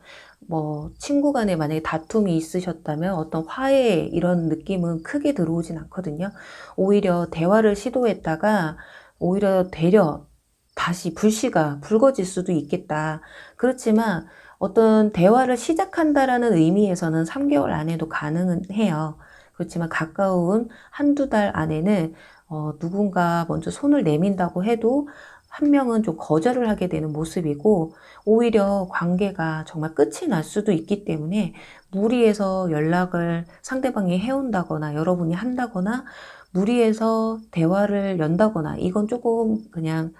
A: 뭐 친구 간에 만약에 다툼이 있으셨다면 어떤 화해 이런 느낌은 크게 들어오진 않거든요. 오히려 대화를 시도했다가 오히려 되려 다시 불씨가 불거질 수도 있겠다. 그렇지만 어떤 대화를 시작한다라는 의미에서는 3개월 안에도 가능은 해요. 그렇지만 가까운 한두 달 안에는 누군가 먼저 손을 내민다고 해도 한 명은 좀 거절을 하게 되는 모습이고 오히려 관계가 정말 끝이 날 수도 있기 때문에 무리해서 연락을 상대방이 해온다거나 여러분이 한다거나 무리해서 대화를 연다거나 이건 조금 그냥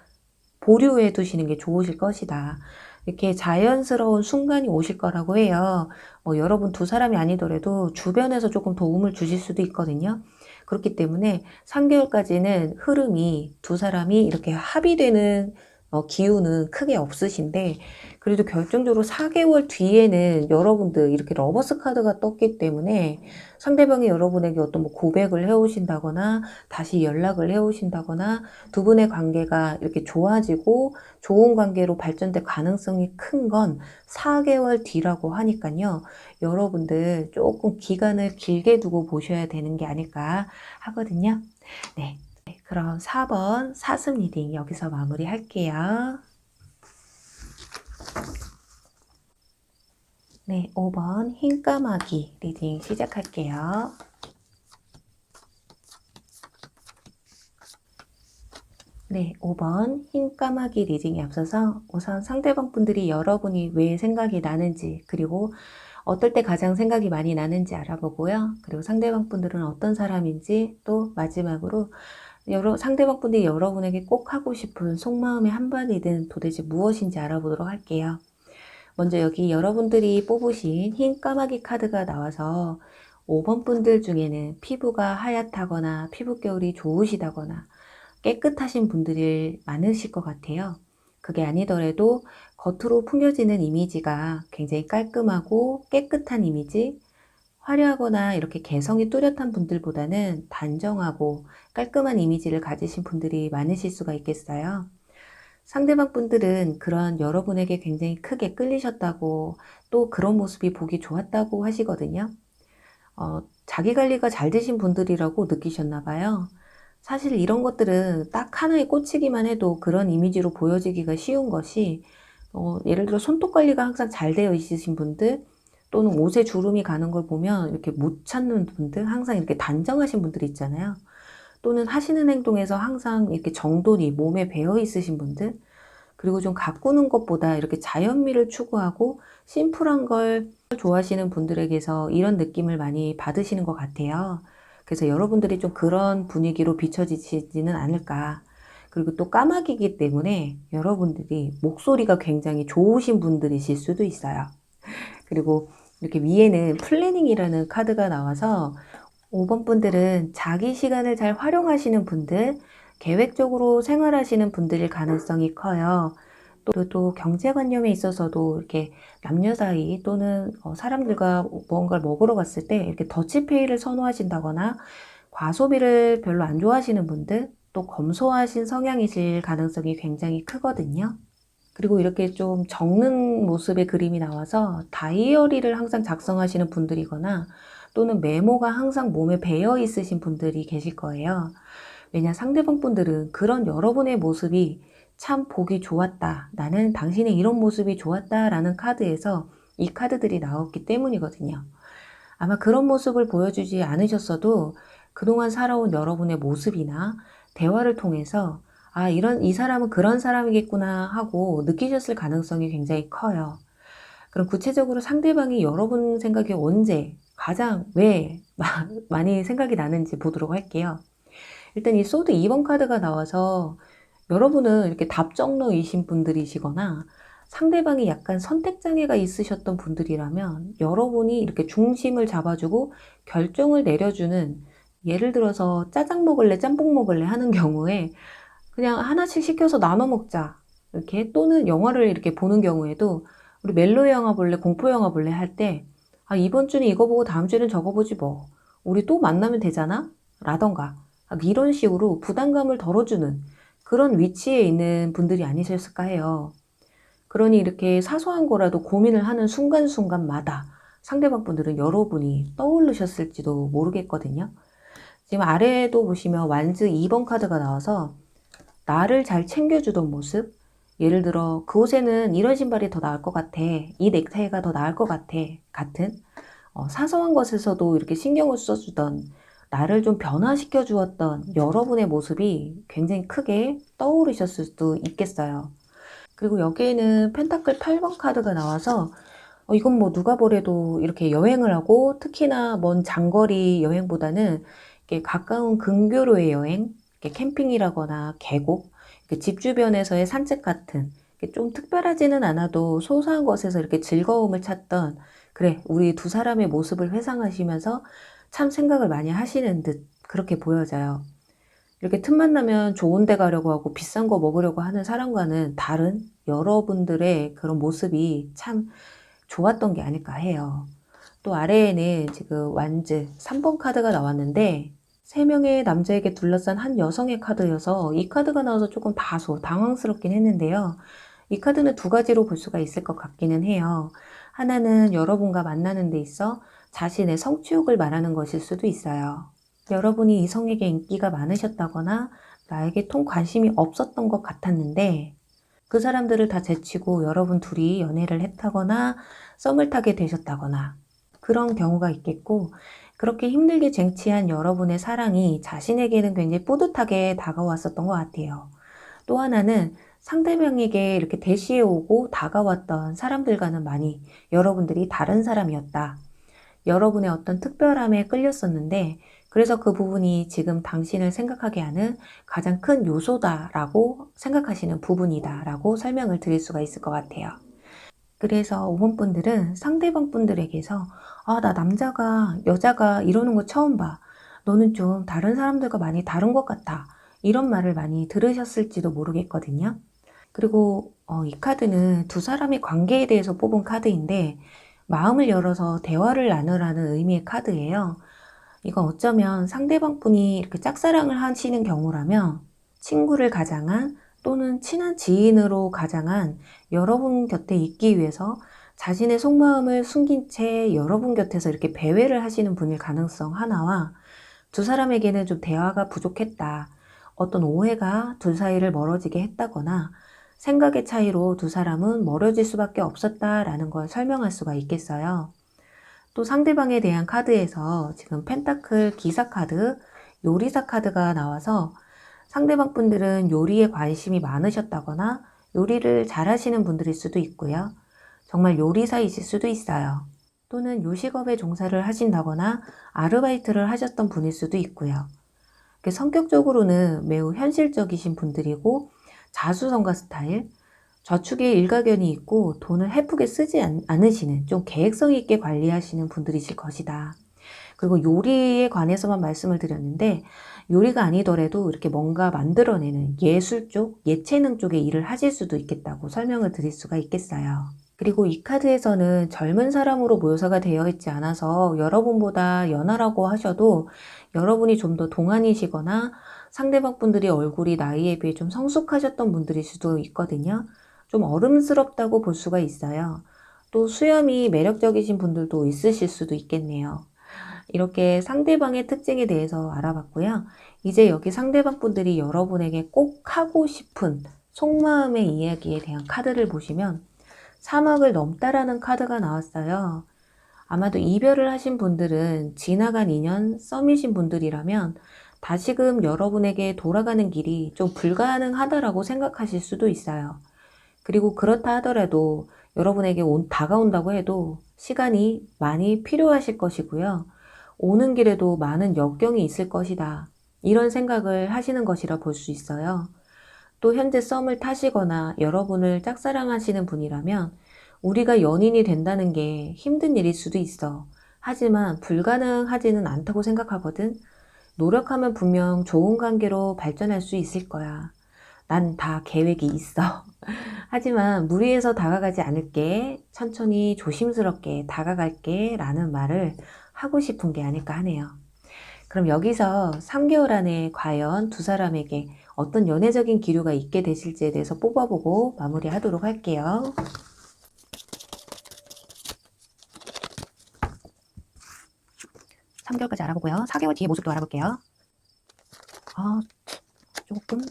A: 보류해 두시는 게 좋으실 것이다. 이렇게 자연스러운 순간이 오실 거라고 해요. 뭐 여러분 두 사람이 아니더라도 주변에서 조금 도움을 주실 수도 있거든요. 그렇기 때문에 3개월까지는 흐름이 두 사람이 이렇게 합의되는 기운은 크게 없으신데, 그래도 결정적으로 4개월 뒤에는 여러분들 이렇게 러버스 카드가 떴기 때문에 상대방이 여러분에게 어떤 뭐 고백을 해오신다거나 다시 연락을 해오신다거나 두 분의 관계가 이렇게 좋아지고 좋은 관계로 발전될 가능성이 큰 건 4개월 뒤라고 하니까요. 여러분들 조금 기간을 길게 두고 보셔야 되는 게 아닐까 하거든요. 네. 그럼 4번 사슴 리딩 여기서 마무리 할게요. 네, 5번 흰까마귀 리딩 시작할게요. 네, 5번 흰까마귀 리딩에 앞서서 우선 상대방 분들이 여러분이 왜 생각이 나는지, 그리고 어떨 때 가장 생각이 많이 나는지 알아보고요. 그리고 상대방 분들은 어떤 사람인지, 또 마지막으로 상대방 분들이 여러분에게 꼭 하고 싶은 속마음의 한마디든 도대체 무엇인지 알아보도록 할게요. 먼저 여기 여러분들이 뽑으신 흰 까마귀 카드가 나와서 5번 분들 중에는 피부가 하얗다거나 피부결이 좋으시다거나 깨끗하신 분들이 많으실 것 같아요. 그게 아니더라도 겉으로 풍겨지는 이미지가 굉장히 깔끔하고 깨끗한 이미지, 화려하거나 이렇게 개성이 뚜렷한 분들보다는 단정하고 깔끔한 이미지를 가지신 분들이 많으실 수가 있겠어요. 상대방 분들은 그런 여러분에게 굉장히 크게 끌리셨다고, 또 그런 모습이 보기 좋았다고 하시거든요. 자기 관리가 잘 되신 분들이라고 느끼셨나 봐요. 사실 이런 것들은 딱 하나에 꽂히기만 해도 그런 이미지로 보여지기가 쉬운 것이, 예를 들어 손톱 관리가 항상 잘 되어 있으신 분들, 또는 옷에 주름이 가는 걸 보면 이렇게 못 찾는 분들, 항상 이렇게 단정하신 분들이 있잖아요. 또는 하시는 행동에서 항상 이렇게 정돈이 몸에 배어 있으신 분들, 그리고 좀 가꾸는 것보다 이렇게 자연미를 추구하고 심플한 걸 좋아하시는 분들에게서 이런 느낌을 많이 받으시는 것 같아요. 그래서 여러분들이 좀 그런 분위기로 비춰지지는 않을까. 그리고 또 까마귀이기 때문에 여러분들이 목소리가 굉장히 좋으신 분들이실 수도 있어요. 그리고 이렇게 위에는 플래닝이라는 카드가 나와서 5번 분들은 자기 시간을 잘 활용하시는 분들, 계획적으로 생활하시는 분들일 가능성이 커요. 또 경제관념에 있어서도 이렇게 남녀 사이 또는 사람들과 무언가를 먹으러 갔을 때 이렇게 더치페이를 선호하신다거나 과소비를 별로 안 좋아하시는 분들, 또 검소하신 성향이실 가능성이 굉장히 크거든요. 그리고 이렇게 좀 적는 모습의 그림이 나와서 다이어리를 항상 작성하시는 분들이거나 또는 메모가 항상 몸에 배어 있으신 분들이 계실 거예요. 왜냐, 상대방 분들은 그런 여러분의 모습이 참 보기 좋았다, 나는 당신의 이런 모습이 좋았다 라는 카드에서 이 카드들이 나왔기 때문이거든요. 아마 그런 모습을 보여주지 않으셨어도 그동안 살아온 여러분의 모습이나 대화를 통해서 이 사람은 그런 사람이겠구나 하고 느끼셨을 가능성이 굉장히 커요. 그럼 구체적으로 상대방이 여러분 생각에 언제, 가장 왜 많이 생각이 나는지 보도록 할게요. 일단 이 소드 2번 카드가 나와서 여러분은 이렇게 답정너이신 분들이시거나 상대방이 약간 선택장애가 있으셨던 분들이라면 여러분이 이렇게 중심을 잡아주고 결정을 내려주는, 예를 들어서 짜장 먹을래 짬뽕 먹을래 하는 경우에 그냥 하나씩 시켜서 나눠 먹자 이렇게, 또는 영화를 이렇게 보는 경우에도 우리 멜로 영화 볼래 공포 영화 볼래 할 때 이번 주는 이거 보고 다음 주는 저거 보지 뭐, 우리 또 만나면 되잖아 라던가 이런 식으로 부담감을 덜어주는 그런 위치에 있는 분들이 아니셨을까 해요. 그러니 이렇게 사소한 거라도 고민을 하는 순간순간마다 상대방 분들은 여러분이 떠오르셨을지도 모르겠거든요. 지금 아래에도 보시면 완즈 2번 카드가 나와서 나를 잘 챙겨주던 모습, 예를 들어 그 옷에는 이런 신발이 더 나을 것 같아, 이 넥타이가 더 나을 것 같아 같은 사소한 것에서도 이렇게 신경을 써주던, 나를 좀 변화시켜 주었던 여러분의 모습이 굉장히 크게 떠오르셨을 수도 있겠어요. 그리고 여기에는 펜타클 8번 카드가 나와서 이건 뭐 누가 보래도 이렇게 여행을 하고, 특히나 먼 장거리 여행보다는 이렇게 가까운 근교로의 여행, 이렇게 캠핑이라거나 계곡, 집 주변에서의 산책 같은 좀 특별하지는 않아도 소소한 것에서 이렇게 즐거움을 찾던, 그래, 우리 두 사람의 모습을 회상하시면서 참 생각을 많이 하시는 듯 그렇게 보여져요. 이렇게 틈만 나면 좋은 데 가려고 하고 비싼 거 먹으려고 하는 사람과는 다른 여러분들의 그런 모습이 참 좋았던 게 아닐까 해요. 또 아래에는 지금 완즈 3번 카드가 나왔는데, 3명의 남자에게 둘러싼 한 여성의 카드여서 이 카드가 나와서 조금 다소 당황스럽긴 했는데요. 이 카드는 두 가지로 볼 수가 있을 것 같기는 해요. 하나는 여러분과 만나는 데 있어 자신의 성취욕을 말하는 것일 수도 있어요. 여러분이 이성에게 인기가 많으셨다거나 나에게 통 관심이 없었던 것 같았는데, 그 사람들을 다 제치고 여러분 둘이 연애를 했다거나 썸을 타게 되셨다거나 그런 경우가 있겠고, 그렇게 힘들게 쟁취한 여러분의 사랑이 자신에게는 굉장히 뿌듯하게 다가왔었던 것 같아요. 또 하나는 상대방에게 이렇게 대시해 오고 다가왔던 사람들과는 많이 여러분들이 다른 사람이었다. 여러분의 어떤 특별함에 끌렸었는데, 그래서 그 부분이 지금 당신을 생각하게 하는 가장 큰 요소다라고 생각하시는 부분이다라고 설명을 드릴 수가 있을 것 같아요. 그래서 5번 분들은 상대방 분들에게서 나 남자가 여자가 이러는 거 처음 봐. 너는 좀 다른 사람들과 많이 다른 것 같아. 이런 말을 많이 들으셨을지도 모르겠거든요. 그리고 이 카드는 두 사람의 관계에 대해서 뽑은 카드인데, 마음을 열어서 대화를 나누라는 의미의 카드예요. 이건 어쩌면 상대방 분이 이렇게 짝사랑을 하시는 경우라면 친구를 가장한 또는 친한 지인으로 가장한 여러분 곁에 있기 위해서 자신의 속마음을 숨긴 채 여러분 곁에서 이렇게 배회를 하시는 분일 가능성 하나와, 두 사람에게는 좀 대화가 부족했다, 어떤 오해가 둘 사이를 멀어지게 했다거나 생각의 차이로 두 사람은 멀어질 수밖에 없었다라는 걸 설명할 수가 있겠어요. 또 상대방에 대한 카드에서 지금 펜타클 기사 카드, 요리사 카드가 나와서 상대방 분들은 요리에 관심이 많으셨다거나 요리를 잘하시는 분들일 수도 있고요. 정말 요리사이실 수도 있어요. 또는 요식업에 종사를 하신다거나 아르바이트를 하셨던 분일 수도 있고요. 성격적으로는 매우 현실적이신 분들이고 자수성가 스타일, 저축에 일가견이 있고 돈을 헤프게 쓰지 않으시는, 좀 계획성 있게 관리하시는 분들이실 것이다. 그리고 요리에 관해서만 말씀을 드렸는데, 요리가 아니더라도 이렇게 뭔가 만들어내는 예술 쪽, 예체능 쪽의 일을 하실 수도 있겠다고 설명을 드릴 수가 있겠어요. 그리고 이 카드에서는 젊은 사람으로 묘사가 되어 있지 않아서 여러분보다 연하라고 하셔도 여러분이 좀 더 동안이시거나 상대방 분들이 얼굴이 나이에 비해 좀 성숙하셨던 분들일 수도 있거든요. 좀 어른스럽다고 볼 수가 있어요. 또 수염이 매력적이신 분들도 있으실 수도 있겠네요. 이렇게 상대방의 특징에 대해서 알아봤고요. 이제 여기 상대방 분들이 여러분에게 꼭 하고 싶은 속마음의 이야기에 대한 카드를 보시면 사막을 넘다라는 카드가 나왔어요. 아마도 이별을 하신 분들은 지나간 인연, 썸이신 분들이라면 다시금 여러분에게 돌아가는 길이 좀 불가능하다라고 생각하실 수도 있어요. 그리고 그렇다 하더라도 여러분에게 다가온다고 해도 시간이 많이 필요하실 것이고요. 오는 길에도 많은 역경이 있을 것이다, 이런 생각을 하시는 것이라 볼 수 있어요. 또 현재 썸을 타시거나 여러분을 짝사랑하시는 분이라면 우리가 연인이 된다는 게 힘든 일일 수도 있어. 하지만 불가능하지는 않다고 생각하거든. 노력하면 분명 좋은 관계로 발전할 수 있을 거야. 난 다 계획이 있어. 하지만 무리해서 다가가지 않을게. 천천히 조심스럽게 다가갈게. 라는 말을 하고 싶은 게 아닐까 하네요. 그럼 여기서 3개월 안에 과연 두 사람에게 어떤 연애적인 기류가 있게 되실지에 대해서 뽑아보고 마무리하도록 할게요. 3개월까지 알아보고요. 4개월 뒤에 모습도 알아볼게요. 조금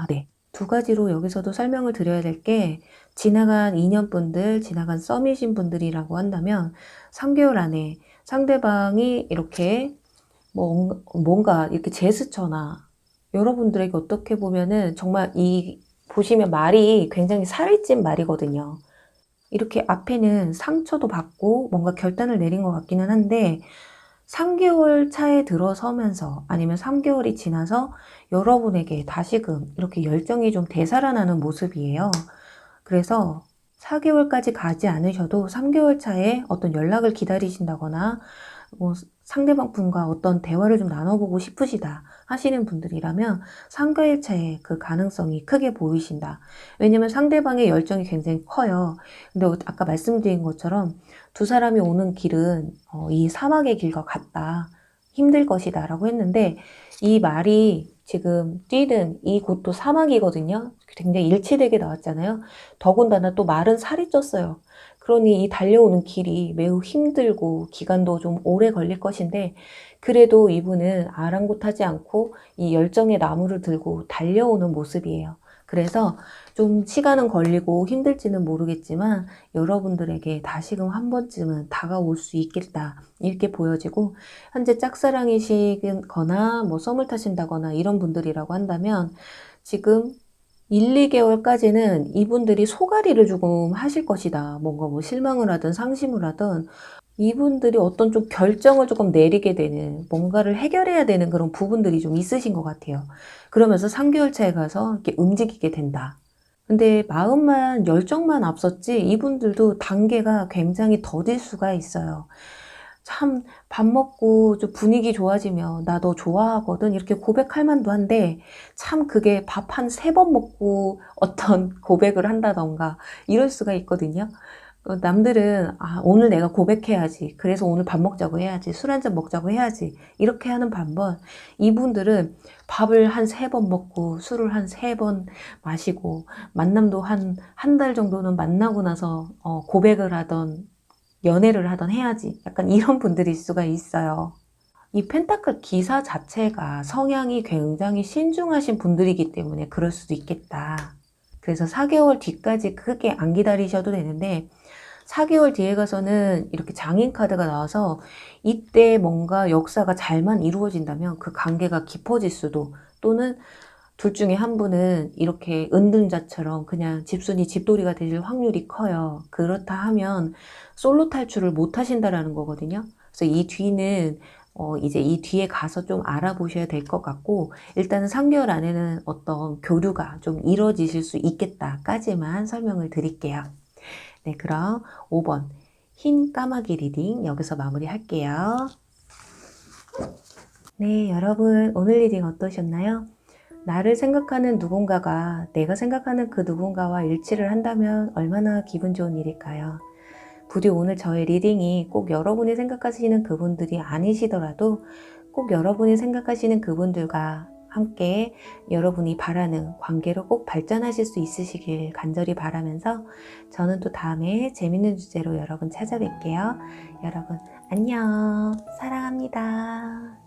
A: 네. 두 가지로 여기서도 설명을 드려야 될 게, 지나간 인연분들, 지나간 썸이신 분들이라고 한다면 3개월 안에 상대방이 이렇게 뭔가 이렇게 제스처나 여러분들에게 어떻게 보면은 정말 보시면 말이 굉장히 살이 찐 말이거든요. 이렇게 앞에는 상처도 받고 뭔가 결단을 내린 것 같기는 한데, 3개월 차에 들어서면서 아니면 3개월이 지나서 여러분에게 다시금 이렇게 열정이 좀 되살아나는 모습이에요. 그래서 4개월까지 가지 않으셔도 3개월 차에 어떤 연락을 기다리신다거나 뭐 상대방 분과 어떤 대화를 좀 나눠보고 싶으시다 하시는 분들이라면 3개월 차에 그 가능성이 크게 보이신다. 왜냐면 상대방의 열정이 굉장히 커요. 근데 아까 말씀드린 것처럼 두 사람이 오는 길은 이 사막의 길과 같다. 힘들 것이다 라고 했는데 이 말이 지금 뛰는 이 곳도 사막이거든요. 굉장히 일치되게 나왔잖아요. 더군다나 또 말은 살이 쪘어요. 그러니 이 달려오는 길이 매우 힘들고 기간도 좀 오래 걸릴 것인데 그래도 이분은 아랑곳하지 않고 이 열정의 나무를 들고 달려오는 모습이에요. 그래서 좀 시간은 걸리고 힘들지는 모르겠지만 여러분들에게 다시금 한 번쯤은 다가올 수 있겠다 이렇게 보여지고, 현재 짝사랑이시거나 뭐 썸을 타신다거나 이런 분들이라고 한다면 지금 1, 2개월까지는 이분들이 소가리를 조금 하실 것이다. 뭔가 뭐 실망을 하든 상심을 하든 이분들이 어떤 좀 결정을 조금 내리게 되는, 뭔가를 해결해야 되는 그런 부분들이 좀 있으신 것 같아요. 그러면서 3개월 차에 가서 이렇게 움직이게 된다. 근데 마음만, 열정만 앞섰지 이분들도 단계가 굉장히 더딜 수가 있어요. 참 밥 먹고 좀 분위기 좋아지면 나 너 좋아하거든 이렇게 고백할 만도 한데 참 그게 밥 한 3번 먹고 어떤 고백을 한다던가 이럴 수가 있거든요. 남들은 오늘 내가 고백해야지, 그래서 오늘 밥 먹자고 해야지, 술 한잔 먹자고 해야지 이렇게 하는 반면 이분들은 밥을 한 3번 먹고 술을 한 3번 마시고 만남도 한 달 정도는 만나고 나서 고백을 하던 연애를 하던 해야지, 약간 이런 분들일 수가 있어요. 이 펜타클 기사 자체가 성향이 굉장히 신중하신 분들이기 때문에 그럴 수도 있겠다. 그래서 4개월 뒤까지 크게 안 기다리셔도 되는데 4개월 뒤에 가서는 이렇게 장인 카드가 나와서 이때 뭔가 역사가 잘만 이루어진다면 그 관계가 깊어질 수도, 또는 둘 중에 한 분은 이렇게 은둔자처럼 그냥 집순이 집돌이가 되실 확률이 커요. 그렇다 하면 솔로 탈출을 못 하신다라는 거거든요. 그래서 이 뒤는 이제 이 뒤에 가서 좀 알아보셔야 될 것 같고, 일단은 3개월 안에는 어떤 교류가 좀 이루어지실 수 있겠다까지만 설명을 드릴게요. 네, 그럼 5번 흰 까마귀 리딩 여기서 마무리할게요. 네, 여러분 오늘 리딩 어떠셨나요? 나를 생각하는 누군가가 내가 생각하는 그 누군가와 일치를 한다면 얼마나 기분 좋은 일일까요? 부디 오늘 저의 리딩이 꼭 여러분이 생각하시는 그분들이 아니시더라도 꼭 여러분이 생각하시는 그분들과 함께 여러분이 바라는 관계로 꼭 발전하실 수 있으시길 간절히 바라면서 저는 또 다음에 재밌는 주제로 여러분 찾아뵐게요. 여러분 안녕. 사랑합니다.